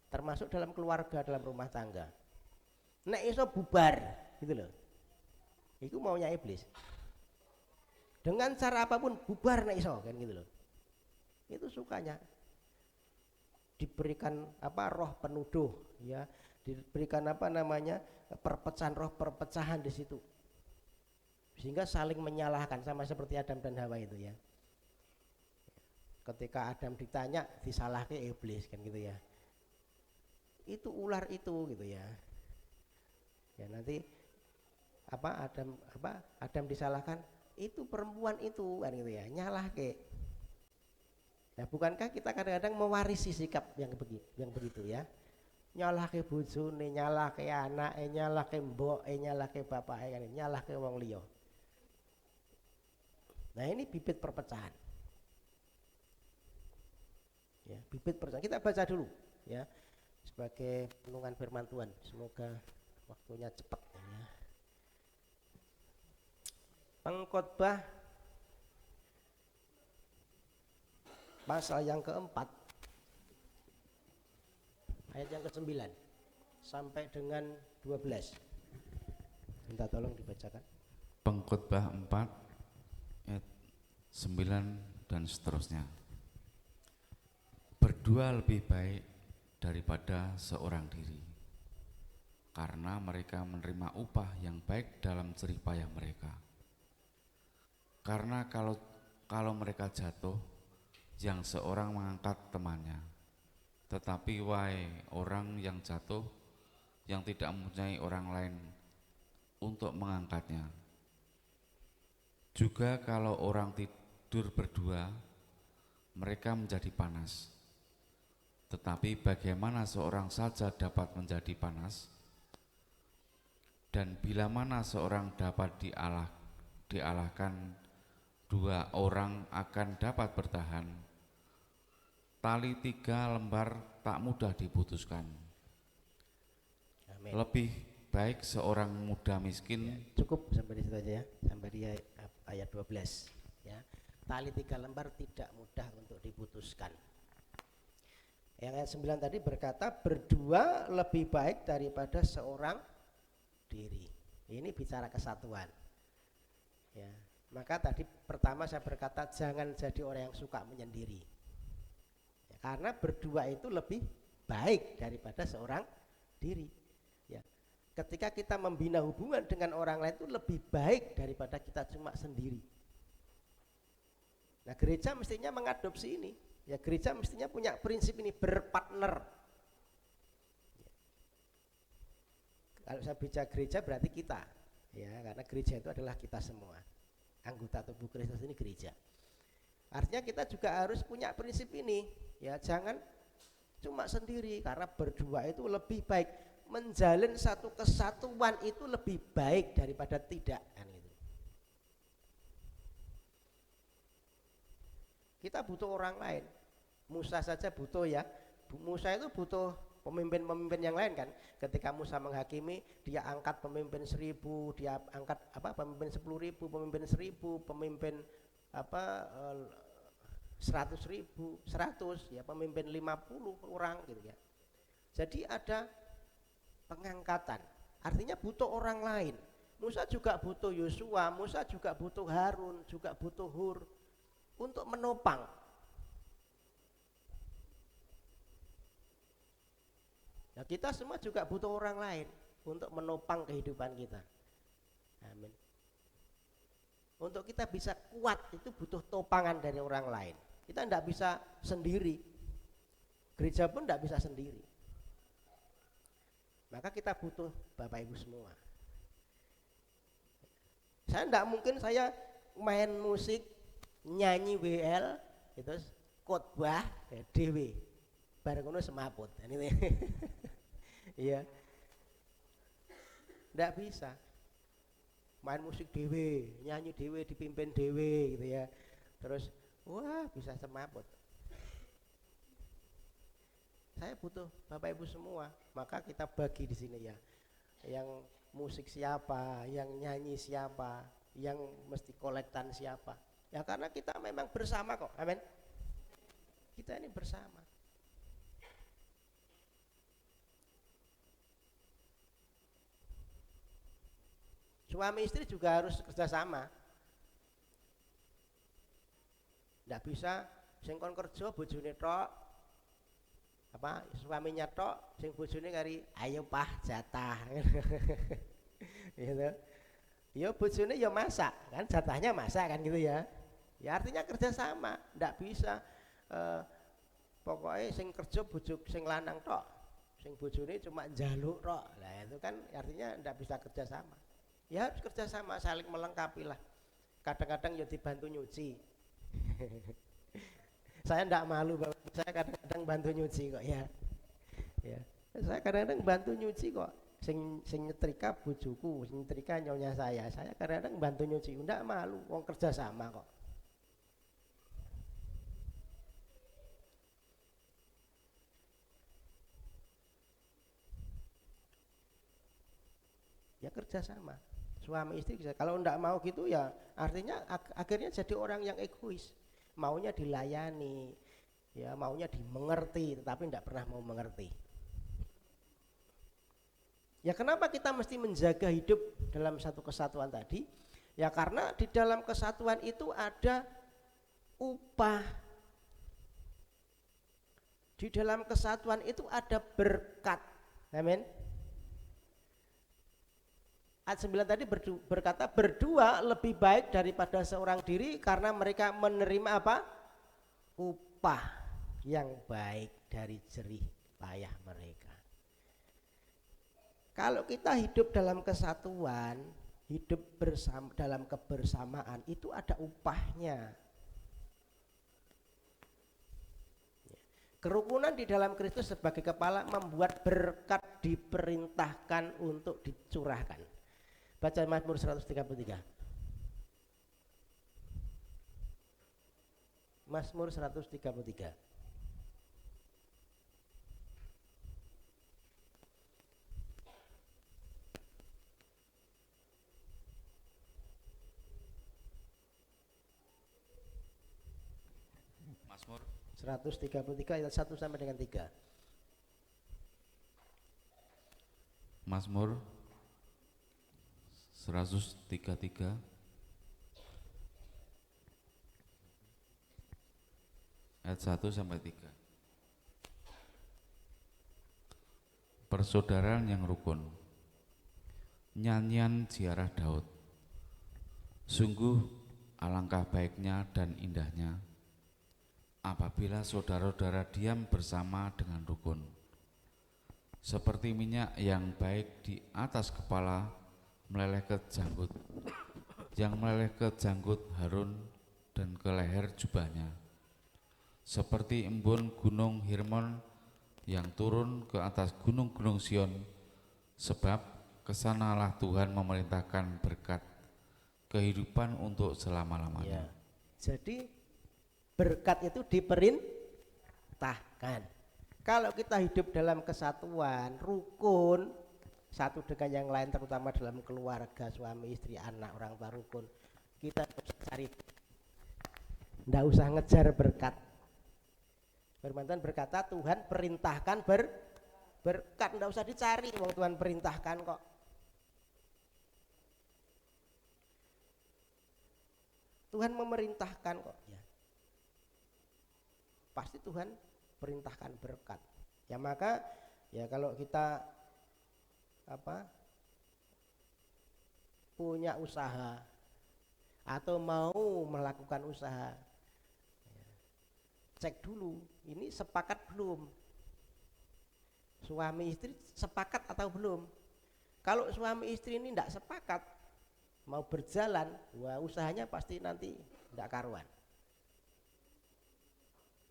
S3: Termasuk dalam keluarga, dalam rumah tangga. Nek iso bubar, gitu loh. Itu maunya iblis. Dengan cara apapun bubar nek iso kan gitu loh. Itu sukanya. Diberikan roh penuduh ya, diberikan perpecahan, roh perpecahan di situ. Sehingga saling menyalahkan, sama seperti Adam dan Hawa itu ya. Ketika Adam ditanya disalahkan iblis kan gitu ya. Itu ular itu gitu ya. Ya nanti Adam disalahkan, itu perempuan itu kan gitu ya, nyalahke. Nah bukankah kita kadang-kadang mewarisi sikap yang begitu ya. Nyalahke bojone, nyalahke anake, nyalahke mboke, nyalahke bapake kan, nyalahke wong liya. Nah ini bibit perpecahan. Ya, bibit perpecahan. Kita baca dulu ya sebagai renungan firman Tuhan. Semoga waktunya cepat ya. Pengkhotbah pasal yang keempat ayat yang ke-9 sampai dengan 12. Minta tolong dibacakan.
S4: Pengkhotbah 4 ayat 9 dan seterusnya. Berdua lebih baik daripada seorang diri, karena mereka menerima upah yang baik dalam jerih payah mereka. Karena kalau mereka jatuh, yang seorang mengangkat temannya. Tetapi wahai orang yang jatuh, yang tidak mempunyai orang lain untuk mengangkatnya. Juga kalau orang tidur berdua, mereka menjadi panas. Tetapi bagaimana seorang saja dapat menjadi panas? Dan bila mana seorang dapat dialahkan, dua orang akan dapat bertahan. Tali 3 lembar tak mudah diputuskan.
S3: Amin.
S4: Lebih baik seorang muda miskin.
S3: Ya, cukup sampai di situ aja ya, sampai di ayat 12 ya. Tali 3 lembar tidak mudah untuk diputuskan. Yang ayat 9 tadi berkata berdua lebih baik daripada seorang diri. Ini bicara kesatuan. Ya, maka tadi pertama saya berkata jangan jadi orang yang suka menyendiri. Ya, karena berdua itu lebih baik daripada seorang diri. Ya, ketika kita membina hubungan dengan orang lain itu lebih baik daripada kita cuma sendiri. Nah, gereja mestinya mengadopsi ini. Ya, gereja mestinya punya prinsip ini, berpartner. Ya. Kalau saya bicara gereja berarti kita, ya, karena gereja itu adalah kita semua. Anggota tubuh Kristus ini gereja. Artinya kita juga harus punya prinsip ini, ya, jangan cuma sendiri, karena berdua itu lebih baik. Menjalin satu kesatuan itu lebih baik daripada tidak, kan gitu. Kita butuh orang lain. Musa saja butuh, ya. Musa itu butuh pemimpin-pemimpin yang lain kan. Ketika Musa menghakimi, dia angkat pemimpin 1000, dia angkat pemimpin 10.000, pemimpin 1000, pemimpin 100.000, 100, ya, pemimpin 50 orang gitu ya. Jadi ada pengangkatan. Artinya butuh orang lain. Musa juga butuh Yosua, Musa juga butuh Harun, juga butuh Hur untuk menopang. Nah, kita semua juga butuh orang lain untuk menopang kehidupan kita. Amin. Untuk kita bisa kuat itu butuh topangan dari orang lain. Kita tidak bisa sendiri. Gereja pun tidak bisa sendiri. Maka kita butuh Bapak Ibu semua. Saya tidak mungkin saya main musik, nyanyi WL, itu khotbah dewe. Bareng ngono semaput. Ini iya. Tidak bisa. Main musik dewe, nyanyi dewe, dipimpin dewe gitu ya. Terus wah, bisa semaput. Saya butuh Bapak Ibu semua. Maka kita bagi di sini ya. Yang musik siapa, yang nyanyi siapa, yang mesti kolektan siapa. Ya karena kita memang bersama kok. Amin. Kita ini bersama. Suami istri juga harus kerjasama. Tidak bisa sing kon kerja bojone tok, suaminya tok, sing bojone kari ayo pah jatah. Gitu. Ya bojone ya masak, kan jatahnya masak kan gitu ya. Ya artinya kerjasama, tidak bisa pokoknya sing kerja bojo sing lanang tok, sing bojone cuma njaluk tok. Lah itu kan artinya tidak bisa kerjasama. Ya harus kerjasama, saling melengkapi lah. Kadang-kadang ya dibantu nyuci. Saya tidak malu, saya kadang-kadang bantu nyuci kok ya. Ya, saya kadang-kadang bantu nyuci kok. Sing nyetrika bojoku, sing nyetrika nyonya saya kadang-kadang bantu nyuci. Tidak malu, wong kerjasama kok. Ya kerjasama. Suami istri bisa. Kalau enggak mau gitu ya artinya akhirnya jadi orang yang egois. Maunya dilayani, ya maunya dimengerti, tetapi enggak pernah mau mengerti. Ya kenapa kita mesti menjaga hidup dalam satu kesatuan tadi? Ya karena di dalam kesatuan itu ada upah. Di dalam kesatuan itu ada berkat. Amin. Ayat 9 tadi berkata berdua lebih baik daripada seorang diri karena mereka menerima apa? Upah yang baik dari jerih payah mereka. Kalau kita hidup dalam kesatuan, hidup bersama dalam kebersamaan itu ada upahnya. Kerukunan di dalam Kristus sebagai kepala membuat berkat diperintahkan untuk dicurahkan. Baca Mazmur 133. Mazmur 133. 133 ayat 1 sampai dengan 3.
S4: Mazmur 133 ayat 1 sampai 3. Persaudaraan yang rukun. Nyanyian ziarah Daud. Sungguh alangkah baiknya dan indahnya apabila saudara-saudara diam bersama dengan rukun. Seperti minyak yang baik di atas kepala meleleh ke janggut, yang meleleh ke janggut Harun dan ke leher jubahnya. Seperti embun gunung Hermon yang turun ke atas gunung-gunung Sion, sebab kesanalah Tuhan memerintahkan berkat kehidupan untuk selama-lamanya.
S3: Ya. Jadi berkat itu diperintahkan. Kalau kita hidup dalam kesatuan, rukun, satu dengan yang lain, terutama dalam keluarga, suami, istri, anak, orang tua rukun, kita harus cari, nggak usah ngejar berkat. Firman Tuhan berkata, Tuhan perintahkan berkat, nggak usah dicari, wong Tuhan perintahkan kok. Tuhan memerintahkan kok, ya. Pasti Tuhan perintahkan berkat. Ya maka ya kalau kita punya usaha atau mau melakukan usaha, ya, cek dulu ini sepakat belum, suami istri sepakat atau belum. Kalau suami istri ini tidak sepakat mau berjalan, wah usahanya pasti nanti tidak karuan.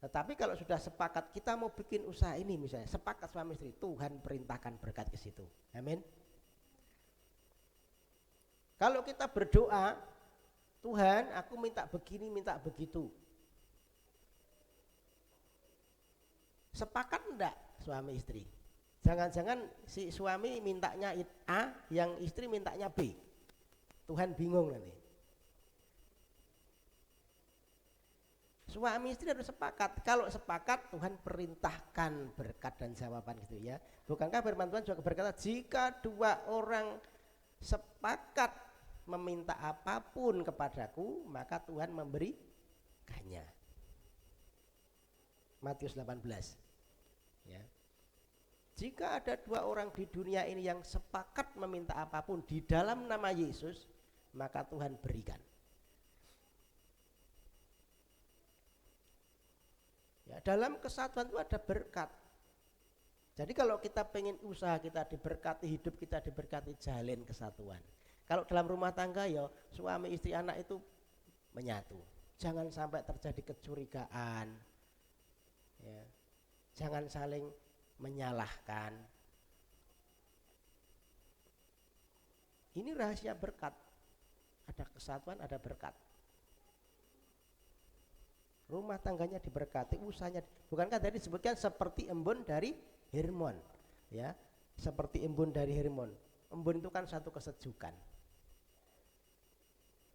S3: Tetapi kalau sudah sepakat kita mau bikin usaha ini misalnya, sepakat suami istri, Tuhan perintahkan berkat ke situ. Amin. Kalau kita berdoa, Tuhan aku minta begini, minta begitu. Sepakat enggak suami istri? Jangan-jangan si suami mintanya A, yang istri mintanya B. Tuhan bingung nanti. Suami istri harus sepakat. Kalau sepakat Tuhan perintahkan berkat dan jawaban gitu ya. Bukankah firman Tuhan juga berkata, jika dua orang sepakat meminta apapun kepadaku, maka Tuhan memberikannya. Matius 18. Ya. Jika ada dua orang di dunia ini yang sepakat meminta apapun di dalam nama Yesus, maka Tuhan berikan. Ya, dalam kesatuan itu ada berkat. Jadi kalau kita pengen usaha kita diberkati, hidup kita diberkati, jalin kesatuan. Kalau dalam rumah tangga ya suami istri anak itu menyatu. Jangan sampai terjadi kecurigaan. Ya. Jangan saling menyalahkan. Ini rahasia berkat. Ada kesatuan, ada berkat. Rumah tangganya diberkati, usahanya. Bukankah tadi disebutkan seperti embun dari Hermon, ya, seperti embun dari Hermon. Embun itu kan satu kesejukan,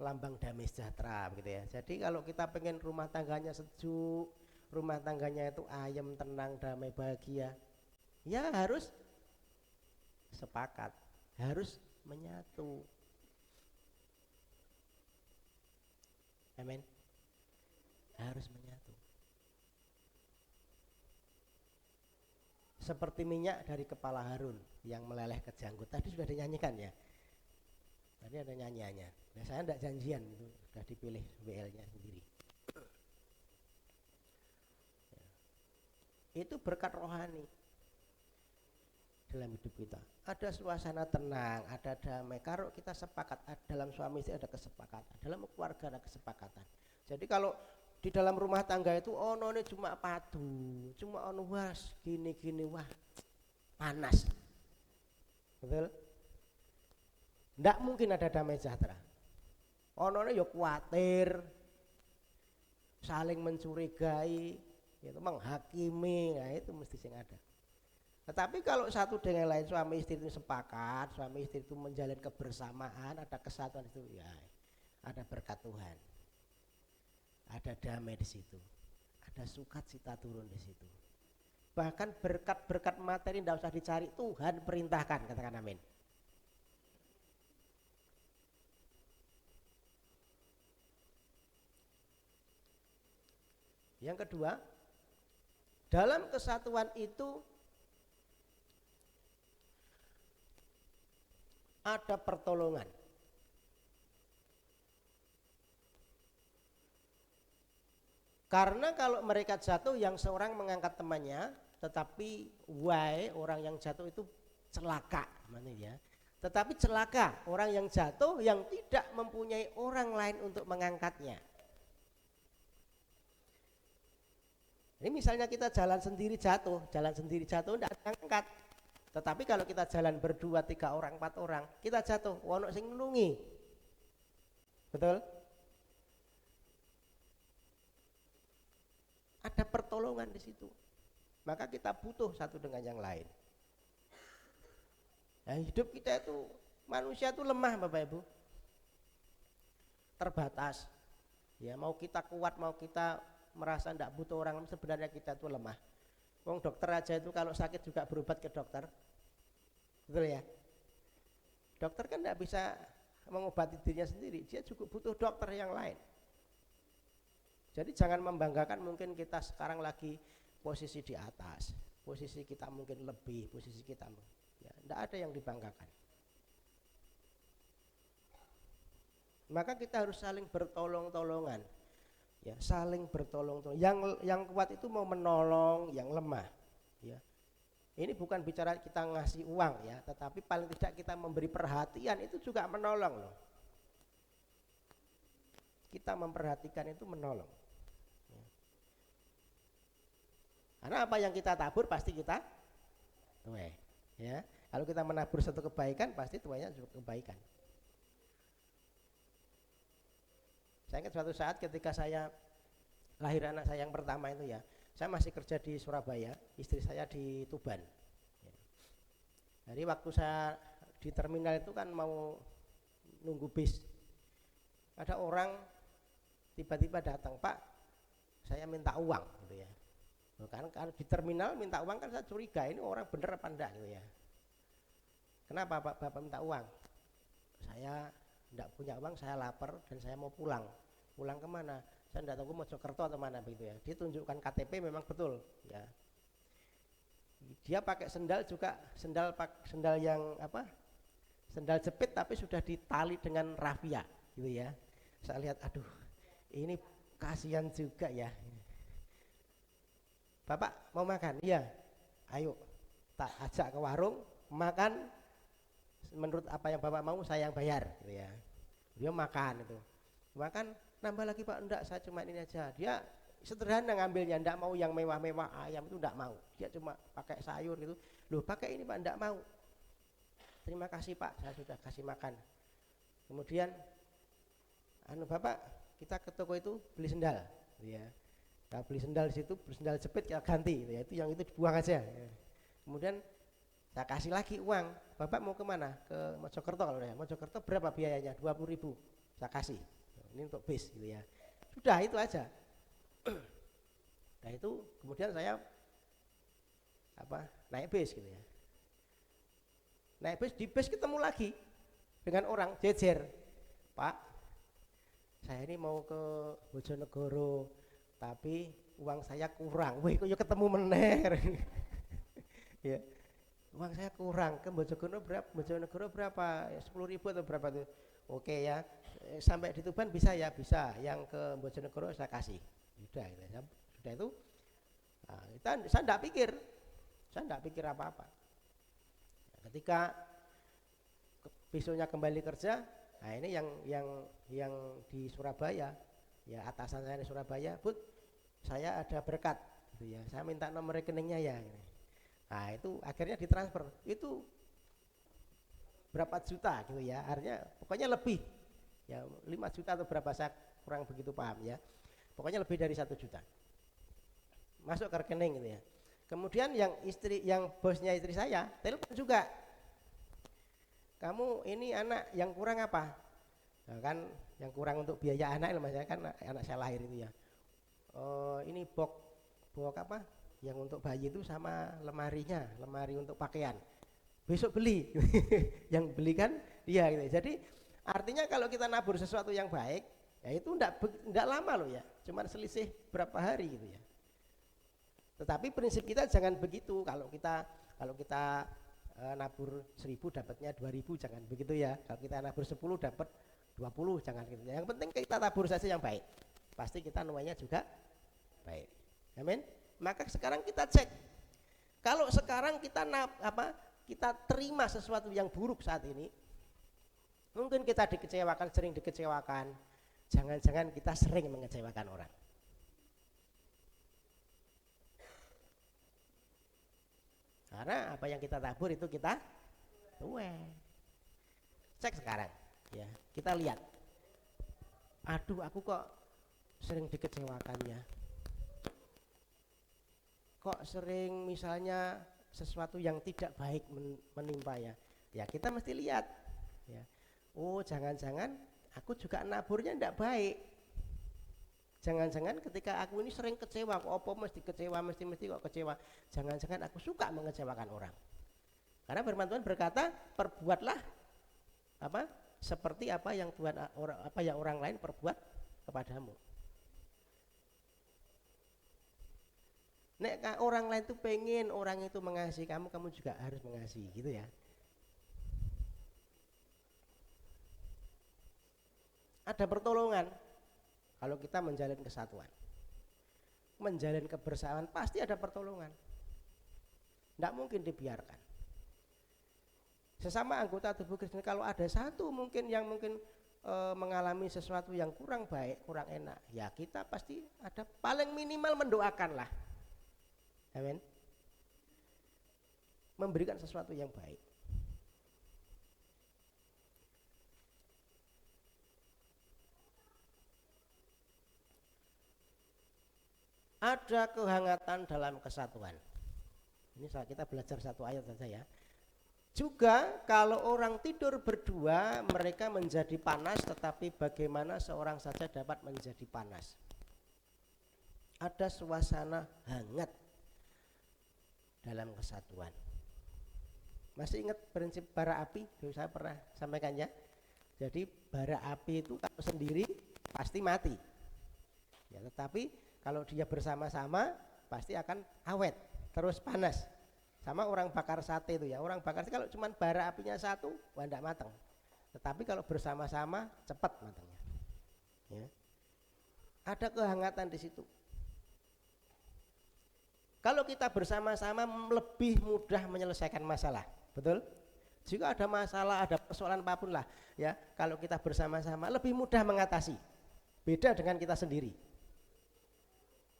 S3: lambang damai sejahtera, begitu ya. Jadi kalau kita pengen rumah tangganya sejuk, rumah tangganya itu ayem, tenang, damai, bahagia, ya harus sepakat, harus menyatu. Amin. Harus menyatu. Seperti minyak dari kepala Harun yang meleleh ke janggut. Tadi sudah dinyanyikan ya. Tadi ada nyanyiannya. Nah, saya tidak janjian, itu sudah dipilih WL-nya sendiri. Ya. Itu berkat rohani dalam hidup kita. Ada suasana tenang, ada damai. Kalau kita sepakat, dalam suami istri ada kesepakatan, dalam keluarga ada kesepakatan. Jadi kalau di dalam rumah tangga itu ini cuma padu, cuma was gini-gini, wah panas, betul? Nggak mungkin ada damai sejahtera. Ini ya khawatir, saling mencurigai, itu menghakimi, nah itu mesti sing ada. Tetapi kalau satu dengan lain suami istri itu sepakat, suami istri itu menjalin kebersamaan, ada kesatuan itu, ya ada berkat Tuhan. Ada damai di situ, ada sukacita turun di situ. Bahkan berkat-berkat materi tidak usah dicari, Tuhan perintahkan, katakan amin. Yang kedua, dalam kesatuan itu ada pertolongan. Karena kalau mereka jatuh yang seorang mengangkat temannya, tetapi orang yang jatuh itu celaka, ya. Tetapi celaka orang yang jatuh yang tidak mempunyai orang lain untuk mengangkatnya. Ini misalnya kita jalan sendiri jatuh tidak ada angkat. Tetapi kalau kita jalan berdua, 3 orang, 4 orang, kita jatuh, ono sing nulungi. Betul? Ada pertolongan di situ. Maka kita butuh satu dengan yang lain. Nah, hidup kita itu, manusia itu lemah Bapak Ibu. Terbatas. Ya, mau kita kuat, mau kita merasa tidak butuh orang, sebenarnya kita itu lemah. Wong dokter aja itu kalau sakit juga berobat ke dokter. Betul ya? Dokter kan tidak bisa mengobati dirinya sendiri, dia juga butuh dokter yang lain. Jadi jangan membanggakan mungkin kita sekarang lagi posisi di atas, posisi kita mungkin lebih, posisi kita ya, tidak ada yang dibanggakan. Maka kita harus saling bertolong-tolongan. Ya, saling bertolong-tolong. Yang kuat itu mau menolong yang lemah. Ya. Ini bukan bicara kita ngasih uang ya, tetapi paling tidak kita memberi perhatian itu juga menolong loh. Kita memperhatikan itu menolong. Ya. Karena apa yang kita tabur pasti kita tuai. Ya. Kalau kita menabur satu kebaikan pasti tuainya juga kebaikan. Saya ingat suatu saat ketika saya lahir anak saya yang pertama itu ya, saya masih kerja di Surabaya, istri saya di Tuban. Jadi waktu saya di terminal itu kan mau nunggu bis, ada orang tiba-tiba datang, Pak, saya minta uang, gitu ya. Kan di terminal minta uang kan saya curiga ini orang bener apa enggak gitu ya. Kenapa Pak Bapak minta uang? Saya tidak punya uang, saya lapar dan saya mau pulang. Pulang kemana? Saya tidak tahu Mojokerto atau mana begitu ya. Dia tunjukkan KTP memang betul ya. Dia pakai sendal juga, sendal yang apa? Sendal jepit tapi sudah ditali dengan rafia gitu ya. Saya lihat aduh, ini kasihan juga ya. Bapak mau makan? Iya. Ayo tak ajak ke warung makan. Menurut apa yang Bapak mau saya yang bayar gitu ya. Dia makan itu. Makan nambah lagi Pak, enggak saya cuma ini aja. Dia sederhana ngambilnya, enggak mau yang mewah-mewah, ayam itu enggak mau. Dia cuma pakai sayur gitu. Loh pakai ini Pak, enggak mau. Terima kasih Pak, saya sudah kasih makan. Kemudian Bapak, kita ke toko itu beli sendal gitu ya. Nah, beli sendal di situ, beli sendal jepit kita ganti gitu ya. Itu yang itu dibuang aja ya. Kemudian saya kasih lagi uang, Bapak mau kemana? Ke Mojokerto kalau ya. Mojokerto berapa biayanya? 20.000. Saya kasih. Ini untuk bis gitu ya. Sudah itu aja. Nah itu kemudian saya naik bis gitu ya. Naik bis, di bis ketemu lagi dengan orang jejer. Pak, saya ini mau ke Bojonegoro, tapi uang saya kurang. Wih, kok ketemu meneh. Ya. Uang saya kurang, ke Bojonegoro berapa? 10.000 atau berapa tuh? Oke ya, sampai di Tuban bisa ya, bisa. Yang ke Bojonegoro saya kasih. Sudah itu. Nah, saya enggak pikir apa-apa. Ketika besoknya kembali kerja, nah ini yang di Surabaya, ya atasan saya di Surabaya, Bud, saya ada berkat, gitu ya. Saya minta nomor rekeningnya ya. Nah itu akhirnya ditransfer, itu berapa juta gitu ya, artinya pokoknya lebih ya 5 juta atau berapa, saya kurang begitu paham ya, pokoknya lebih dari 1 juta masuk ke rekening gitu ya. Kemudian yang bosnya istri saya telepon juga, kamu ini anak yang kurang apa? Nah, kan yang kurang untuk biaya anak, maksudnya kan anak saya lahir itu ya, ini box box apa yang untuk bayi itu sama lemari untuk pakaian. Besok beli. Yang beli kan dia gitu. Jadi artinya kalau kita nabur sesuatu yang baik, ya itu enggak lama loh ya. Cuman selisih berapa hari gitu ya. Tetapi prinsip kita jangan begitu. Kalau kita nabur 1.000 dapatnya 2.000, jangan begitu ya. Kalau kita nabur 10 dapat 20, jangan gitu. Yang penting kita tabur saja yang baik. Pasti kita nuainya juga baik. Amin. Maka sekarang kita cek. Kalau sekarang kita kita terima sesuatu yang buruk saat ini, mungkin kita dikecewakan, sering dikecewakan. Jangan-jangan kita sering mengecewakan orang. Karena apa yang kita tabur itu kita tuai. Cek sekarang, ya kita lihat. Aduh, aku kok sering dikecewakan ya. Kok sering misalnya sesuatu yang tidak baik menimpa ya. Ya kita mesti lihat. Ya. Oh, jangan-jangan aku juga naburnya tidak baik. Jangan-jangan ketika aku ini sering kecewa, kok apa mesti kecewa, mesti kok kecewa. Jangan-jangan aku suka mengecewakan orang. Karena firman Tuhan berkata, perbuatlah seperti apa yang orang lain perbuat kepadamu. Nek orang lain itu pengen orang itu mengasihi kamu, kamu juga harus mengasihi, gitu ya. Ada pertolongan. Kalau kita menjalin kesatuan, menjalin kebersamaan, pasti ada pertolongan. Tidak mungkin dibiarkan. Sesama anggota tubuh Kristen, kalau ada satu yang mengalami sesuatu yang kurang baik, kurang enak, ya kita pasti ada paling minimal mendoakan lah. Amin. Memberikan sesuatu yang baik. Ada kehangatan dalam kesatuan. Ini kita belajar satu ayat saja ya. Juga kalau orang tidur berdua, mereka menjadi panas, tetapi bagaimana seorang saja dapat menjadi panas? Ada suasana hangat dalam kesatuan. Masih ingat prinsip bara api? Saya pernah sampaikan ya. Jadi bara api itu kalau sendiri pasti mati. Ya, tetapi kalau dia bersama-sama pasti akan awet, terus panas. Sama orang bakar sate itu ya. Orang bakar sate kalau cuma bara apinya satu, wah enggak matang. Tetapi kalau bersama-sama cepat matangnya. Ya. Ada kehangatan di situ. Kalau kita bersama-sama lebih mudah menyelesaikan masalah, betul? Jika ada masalah, ada persoalan apapun lah, ya. Kalau kita bersama-sama lebih mudah mengatasi. Beda dengan kita sendiri.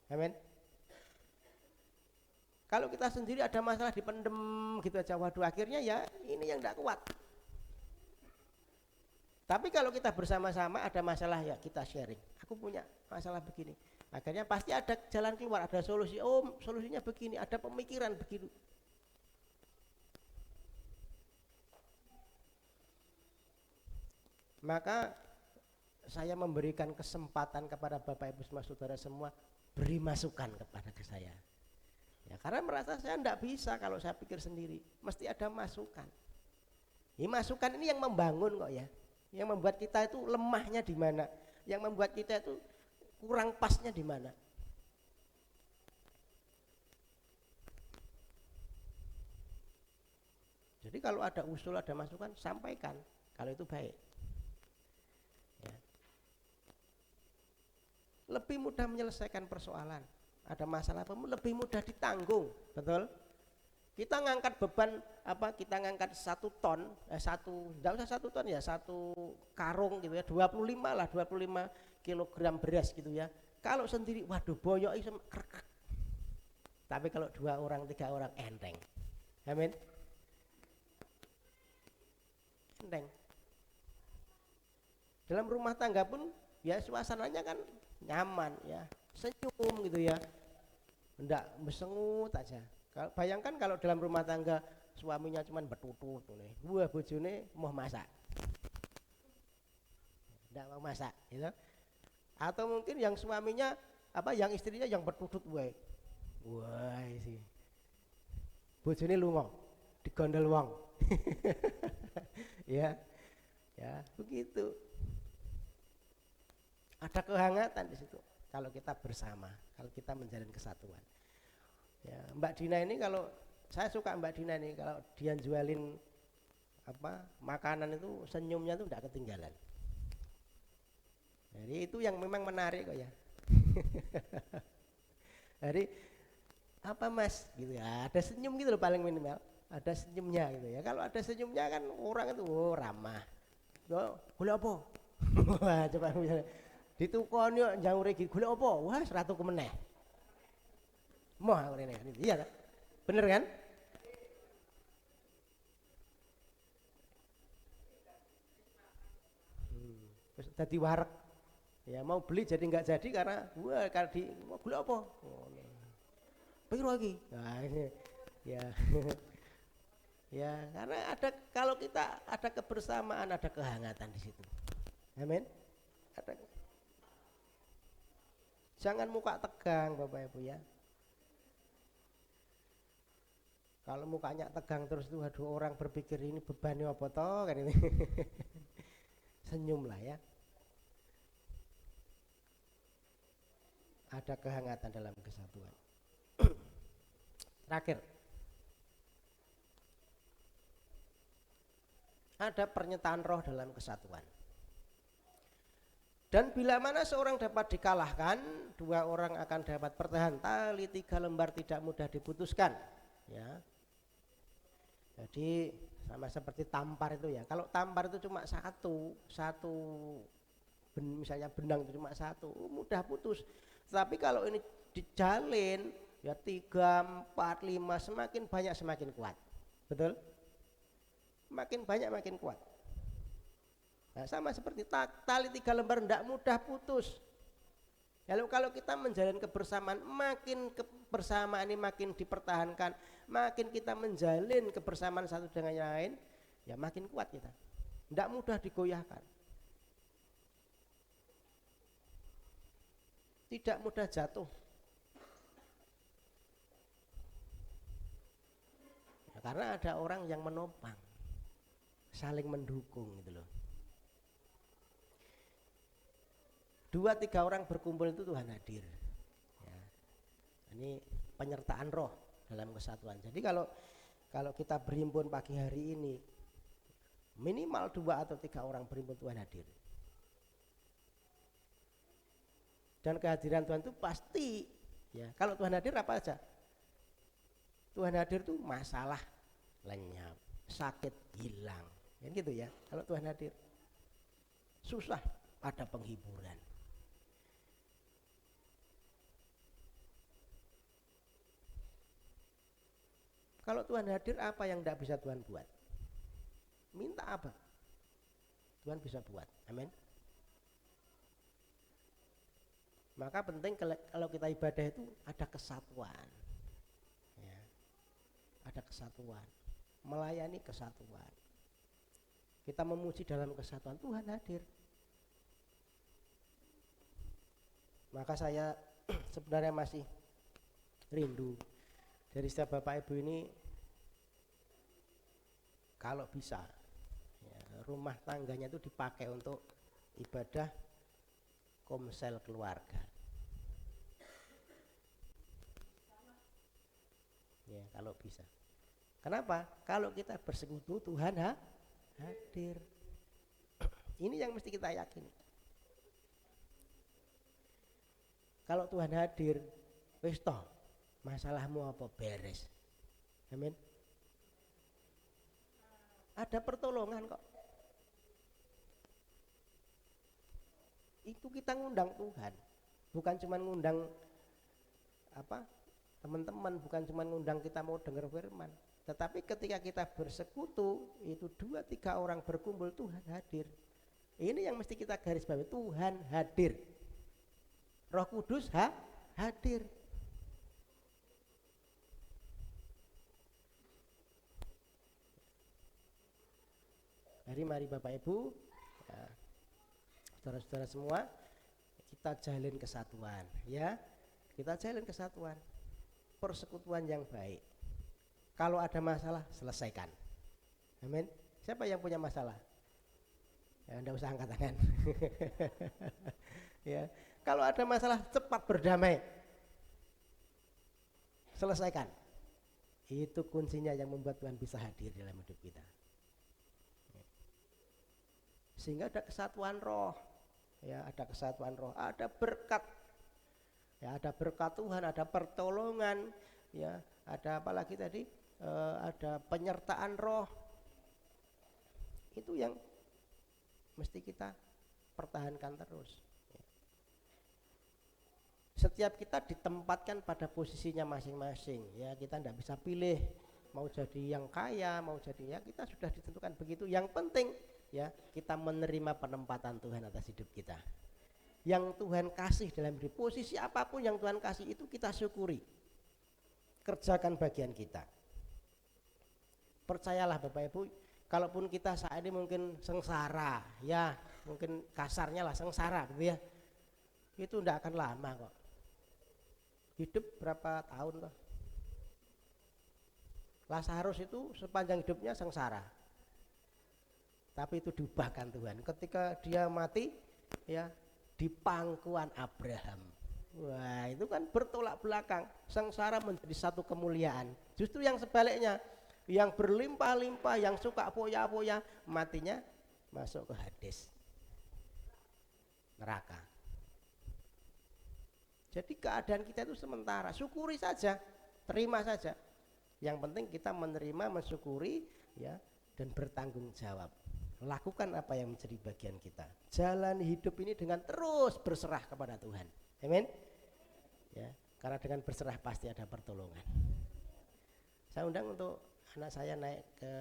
S3: Amin. Kalau kita sendiri ada masalah dipendem gitu aja, waduh akhirnya ya ini yang tidak kuat. Tapi kalau kita bersama-sama ada masalah ya kita sharing. Aku punya masalah begini. Akhirnya pasti ada jalan keluar, ada solusi. Oh, solusinya begini, ada pemikiran begitu. Maka saya memberikan kesempatan kepada Bapak Ibu Saudara semua, beri masukan kepada saya. Ya, karena merasa saya tidak bisa kalau saya pikir sendiri, mesti ada masukan. Ini masukan ini yang membangun kok ya, yang membuat kita itu lemahnya di mana, yang membuat kita itu kurang pasnya di mana. Jadi kalau ada usul, ada masukan, sampaikan kalau itu baik. Ya. Lebih mudah menyelesaikan persoalan. Ada masalah apa lebih mudah ditanggung, betul? Kita ngangkat beban kita ngangkat 1 ton, enggak usah 1 ton ya, 1 karung gitu ya, 25 kilogram beras gitu ya. Kalau sendiri, waduh boyok itu krek. Tapi kalau 2 orang, 3 orang enteng. Amin. Enteng. Dalam rumah tangga pun ya suasananya kan nyaman ya, senyum gitu ya. Enggak mesengut aja. Bayangkan kalau dalam rumah tangga suaminya cuman betutut nih, wah bojone mau masak. Enggak mau masak, gitu. Atau mungkin yang suaminya yang istrinya yang betutut wae. Wah, sih. Bojone lunga, digondol wong. Ya, ya begitu. Ada kehangatan di situ. Kalau kita bersama, kalau kita menjalin kesatuan. Ya, Mbak Dina ini kalau saya suka Mbak Dina ini kalau dia jualin makanan itu senyumnya itu tidak ketinggalan. Jadi itu yang memang menarik kok ya. Jadi apa Mas gitu ya, ada senyum gitu loh paling minimal, ada senyumnya gitu ya. Kalau ada senyumnya kan orang itu ramah. Golek apa? Wah, coba misalnya ditukoni kok njaure iki golek apa? Wah, 100 kemeneh. Moh aku rene. Iya kan? Bener kan? Terus dadi wareg. Ya mau beli jadi enggak jadi karena wah kalau di mau golek apa? Piro lagi? Nah, ini ya. Ya, karena ada kalau kita ada kebersamaan, ada kehangatan di situ. Amin. Jangan muka tegang Bapak Ibu ya. Kalau mukanya tegang terus tuh aduh orang berpikir ini bebannya apa toh kan ini. Senyumlah ya. Ada kehangatan dalam kesatuan. Terakhir. Ada pernyataan roh dalam kesatuan. Dan bila mana seorang dapat dikalahkan, 2 orang akan dapat bertahan. Tali 3 lembar tidak mudah diputuskan. Ya. Jadi sama seperti tampar itu ya. Kalau tampar itu cuma satu misalnya benang itu cuma satu, mudah putus. Tapi kalau ini dijalin ya 3, 4, 5 semakin banyak semakin kuat. Betul? Makin banyak makin kuat. Nah, sama seperti tali 3 lembar tidak mudah putus. Lalu kalau kita menjalin kebersamaan, makin kebersamaan ini makin dipertahankan, makin kita menjalin kebersamaan satu dengan yang lain, ya makin kuat kita. Tidak mudah digoyahkan. Tidak mudah jatuh. Ya, karena ada orang yang menopang, saling mendukung gitu loh. 2, 3 orang berkumpul itu Tuhan hadir. Ya. Ini penyertaan roh dalam kesatuan. Jadi kalau kita berhimpun pagi hari ini, minimal 2 atau 3 orang berhimpun Tuhan hadir. Dan kehadiran Tuhan itu pasti. Ya. Kalau Tuhan hadir apa aja? Tuhan hadir itu masalah lenyap, sakit hilang, kan gitu ya. Kalau Tuhan hadir, susah ada penghiburan. Kalau Tuhan hadir, apa yang tidak bisa Tuhan buat? Minta apa? Tuhan bisa buat. Amin. Maka penting kalau kita ibadah itu ada kesatuan. Ya. Ada kesatuan. Melayani kesatuan. Kita memuji dalam kesatuan, Tuhan hadir. Maka saya sebenarnya masih rindu dari setiap Bapak Ibu ini, kalau bisa ya, rumah tangganya itu dipakai untuk ibadah komsel keluarga. Ya, kalau bisa. Kenapa? Kalau kita bersekutu Tuhan hadir. Ini yang mesti kita yakini. Kalau Tuhan hadir, wis toh, masalahmu apa beres. Amin. Ada pertolongan kok. Itu kita ngundang Tuhan. Bukan cuma ngundang teman-teman, bukan cuma ngundang kita mau dengar firman. Tetapi ketika kita bersekutu, itu 2, 3 orang berkumpul, Tuhan hadir. Ini yang mesti kita garis bawahi, Tuhan hadir. Roh Kudus hadir. Mari Bapak Ibu, ya, saudara-saudara semua, kita jalin kesatuan, ya, kita jalin kesatuan. persekutuan yang baik. Kalau ada masalah, selesaikan. Amin. Siapa yang punya masalah? Ya, enggak usah angkat tangan. Ya, kalau ada masalah cepat berdamai. Selesaikan. Itu kuncinya yang membuat Tuhan bisa hadir dalam hidup kita. Sehingga ada kesatuan roh. Ya, ada kesatuan roh, ada berkat. Ya, ada berkat Tuhan, ada pertolongan, ya, ada apa lagi tadi? Ada penyertaan roh. Itu yang mesti kita pertahankan terus. Setiap kita ditempatkan pada posisinya masing-masing, ya, kita tidak bisa pilih mau jadi yang kaya, mau jadi, ya, kita sudah ditentukan begitu. Yang penting, ya, kita menerima penempatan Tuhan atas hidup kita. Yang Tuhan kasih dalam hidup, posisi apapun yang Tuhan kasih itu kita syukuri. Kerjakan bagian kita. Percayalah Bapak Ibu, kalaupun kita saat ini mungkin sengsara, ya, mungkin kasarnya lah sengsara gitu ya. Itu tidak akan lama kok. Hidup berapa tahun toh? Lazarus itu sepanjang hidupnya sengsara. Tapi itu diubahkan Tuhan. Ketika dia mati, ya, di pangkuan Abraham. Wah, itu kan bertolak belakang. Sengsara menjadi satu kemuliaan. Justru yang sebaliknya, yang berlimpah-limpah, yang suka foya-foya, matinya masuk ke Hades, neraka. Jadi keadaan kita itu sementara, syukuri saja, terima saja. Yang penting kita menerima, mensyukuri, ya, dan bertanggung jawab. Lakukan apa yang menjadi bagian kita. Jalan hidup ini dengan terus berserah kepada Tuhan. Amin. Ya, karena dengan berserah pasti ada pertolongan. Saya undang untuk anak saya naik ke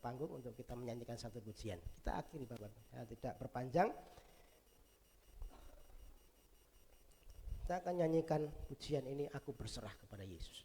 S3: panggung untuk kita menyanyikan satu pujian. Kita akhiri Bapak, ya, tidak berpanjang. Kita akan nyanyikan pujian ini, Aku Berserah Kepada Yesus.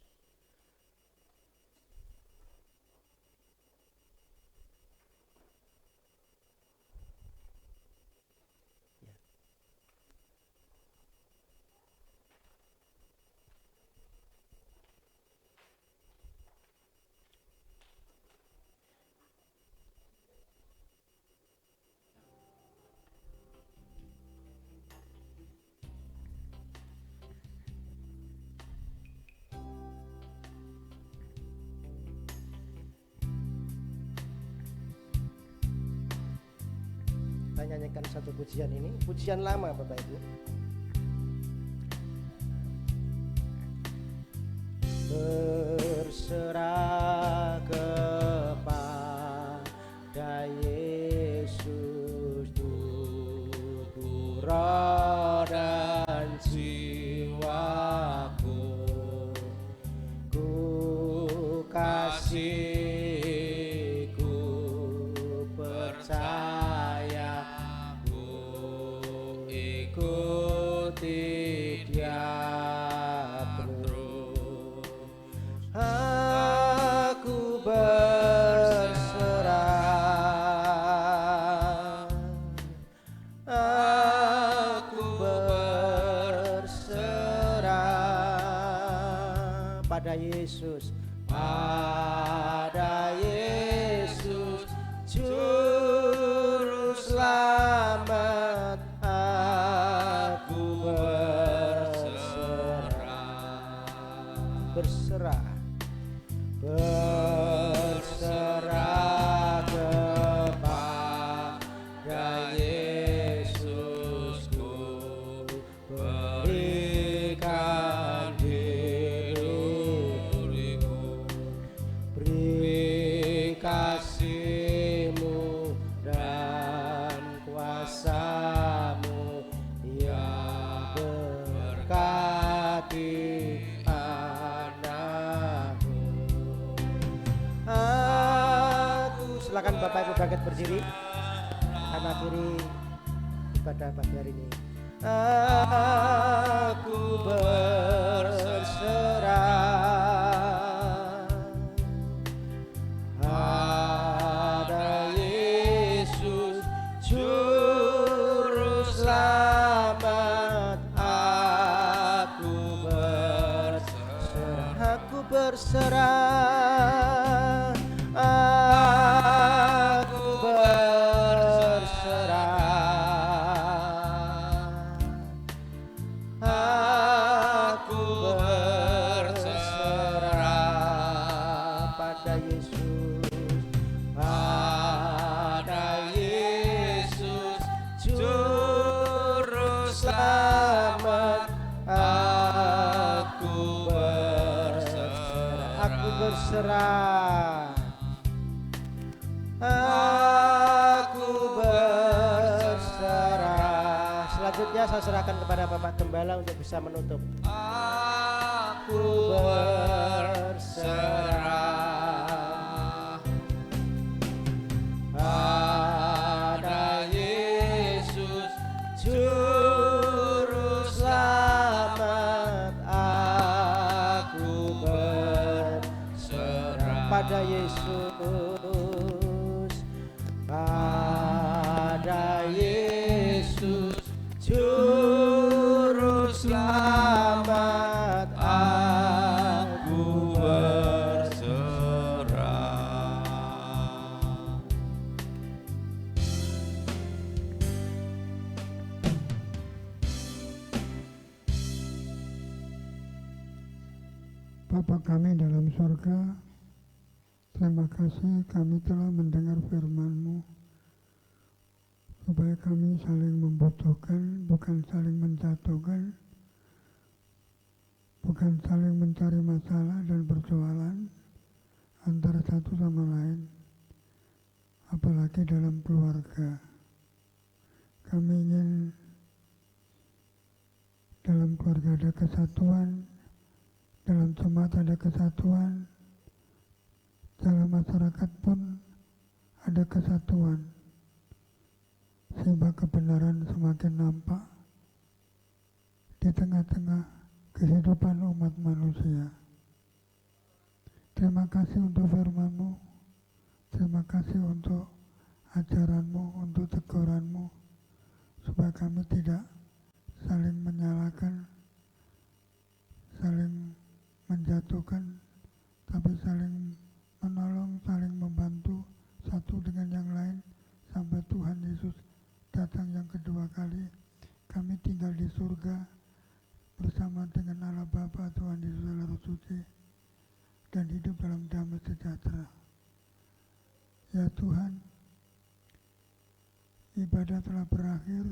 S3: Kita nyanyikan satu pujian ini, pujian lama Bapak Ibu. Berserah kepada Yesus, tubuh, roh dan jiwaku, ku kasih. Yesus, pada Yesus Juru Selamat, aku berserah, berserah kepada Yesus, ku berikan kasih-Mu dan kuasa-Mu yang berkati anakku. Silakan Bapak Ibu bangkit berdiri. Kita akhiri ibadah pagi hari ini. Aku berserah pada Yesus Juru Selamat, aku berserah. berserah, aku berserah, aku berserah pada Yesus, pada Yesus Juru Selamat. Aku berserah, aku berserah, aku berserah. Selanjutnya saya serahkan kepada Bapak Gembala untuk bisa menutup. Aku berserah pada Yesus Juru Selamat. Aku berserah pada Yesus, pada Yesus Juru Selamat. Aku berserah.
S5: Bapa kami dalam surga, terima kasih kami telah mendengar firman-Mu, supaya kami saling membutuhkan, bukan saling menjatuhkan, bukan saling mencari masalah dan berjualan antara satu sama lain, apalagi dalam keluarga. Kami ingin dalam keluarga ada kesatuan, dalam jemaat ada kesatuan, dalam masyarakat pun ada kesatuan, sehingga kebenaran semakin nampak di tengah-tengah kehidupan umat manusia. Terima kasih untuk firman-Mu, terima kasih untuk ajaran-Mu, untuk teguran-Mu, supaya kami tidak saling menyalahkan, saling menjatuhkan, tapi saling menolong, saling membantu satu dengan yang lain, sampai Tuhan Yesus datang yang kedua kali. Kami tinggal di surga bersama dengan Allah Bapa, Tuhan Yesus Allah Roh Suci, dan hidup dalam damai sejahtera. Ya Tuhan, ibadah telah berakhir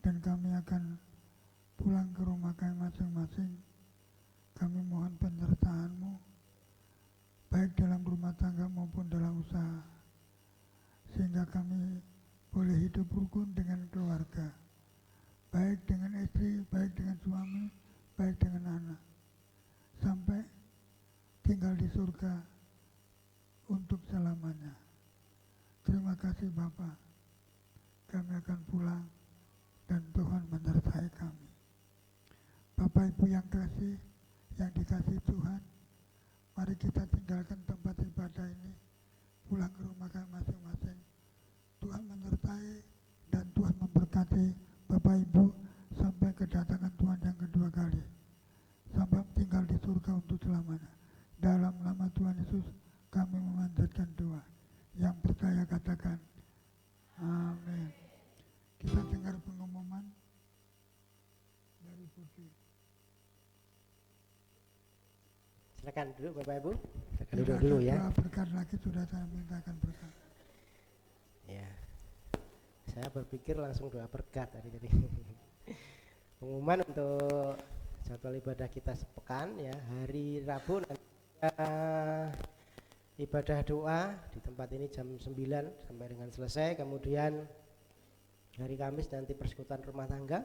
S5: dan kami akan pulang ke rumah kami masing-masing. Kami mohon penyertaan-Mu, baik dalam rumah tangga maupun dalam usaha, sehingga kami boleh hidup rukun dengan keluarga, baik dengan istri, baik dengan suami, baik dengan anak, sampai tinggal di surga untuk selamanya. Terima kasih Bapa, kami akan pulang dan Tuhan menyertai kami. Bapak Ibu yang kasih, yang dikasihi Tuhan, mari kita tinggalkan tempat ibadah ini, pulang ke rumah kami masing-masing. Tuhan menyertai dan Tuhan memberkati Bapak Ibu sampai kedatangan Tuhan yang kedua kali, sampai tinggal di surga untuk selamanya. Dalam nama Tuhan Yesus kami memanjatkan doa. Yang percaya katakan amin. Kita dengar pengumuman dari Budi.
S3: Silakan duduk Bapak Ibu. Silakan duduk dulu ya.
S5: Berkat lagi sudah saya mintakan berkat.
S3: Ya. Saya berpikir langsung doa berkat tadi. Pengumuman untuk jadwal ibadah kita sepekan ya. Hari Rabu nanti ibadah doa di tempat ini jam 9 sampai dengan selesai. Kemudian hari Kamis nanti persekutuan rumah tangga.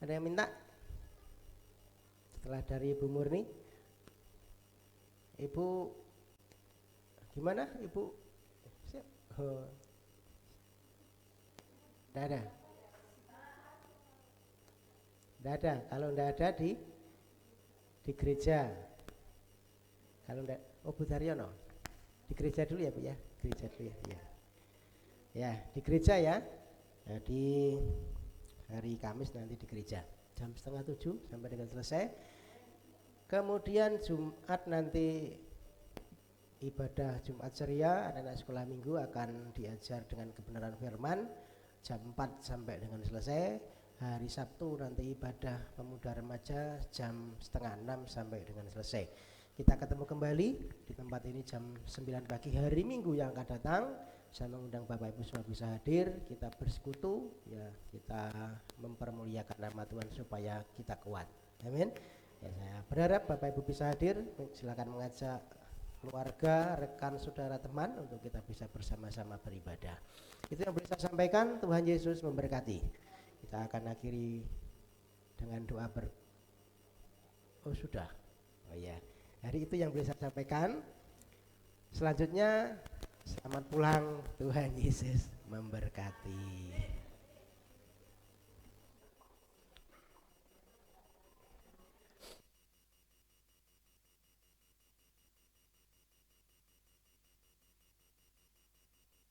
S3: Ada yang minta? Setelah dari Ibu Murni. Ibu gimana Ibu? Siap. Oh. Tidak ada. Tidak ada. Kalau tidak ada di gereja. Kalau tidak, oh Bu Daryono. Di gereja dulu ya Bu ya. Gereja dulu ya. Ya, ya di gereja ya. Jadi hari Kamis nanti di gereja jam 6:30 sampai dengan selesai. Kemudian Jumat nanti ibadah Jumat ceria, anak-anak sekolah minggu akan diajar dengan kebenaran firman jam 4 sampai dengan selesai. Hari Sabtu nanti ibadah pemuda remaja jam setengah 6 sampai dengan selesai. Kita ketemu kembali di tempat ini jam 9 pagi hari Minggu yang akan datang. Saya mengundang Bapak Ibu semua bisa hadir, kita bersekutu, ya kita mempermuliakan nama Tuhan supaya kita kuat. Amin. Ya, saya berharap Bapak Ibu bisa hadir. Silakan mengajak keluarga, rekan, saudara, teman untuk kita bisa bersama-sama beribadah. Itu yang boleh saya sampaikan. Tuhan Yesus memberkati. Kita akan akhiri dengan doa Oh sudah. Oh ya. Hari itu yang boleh saya sampaikan. Selanjutnya selamat pulang, Tuhan Yesus memberkati.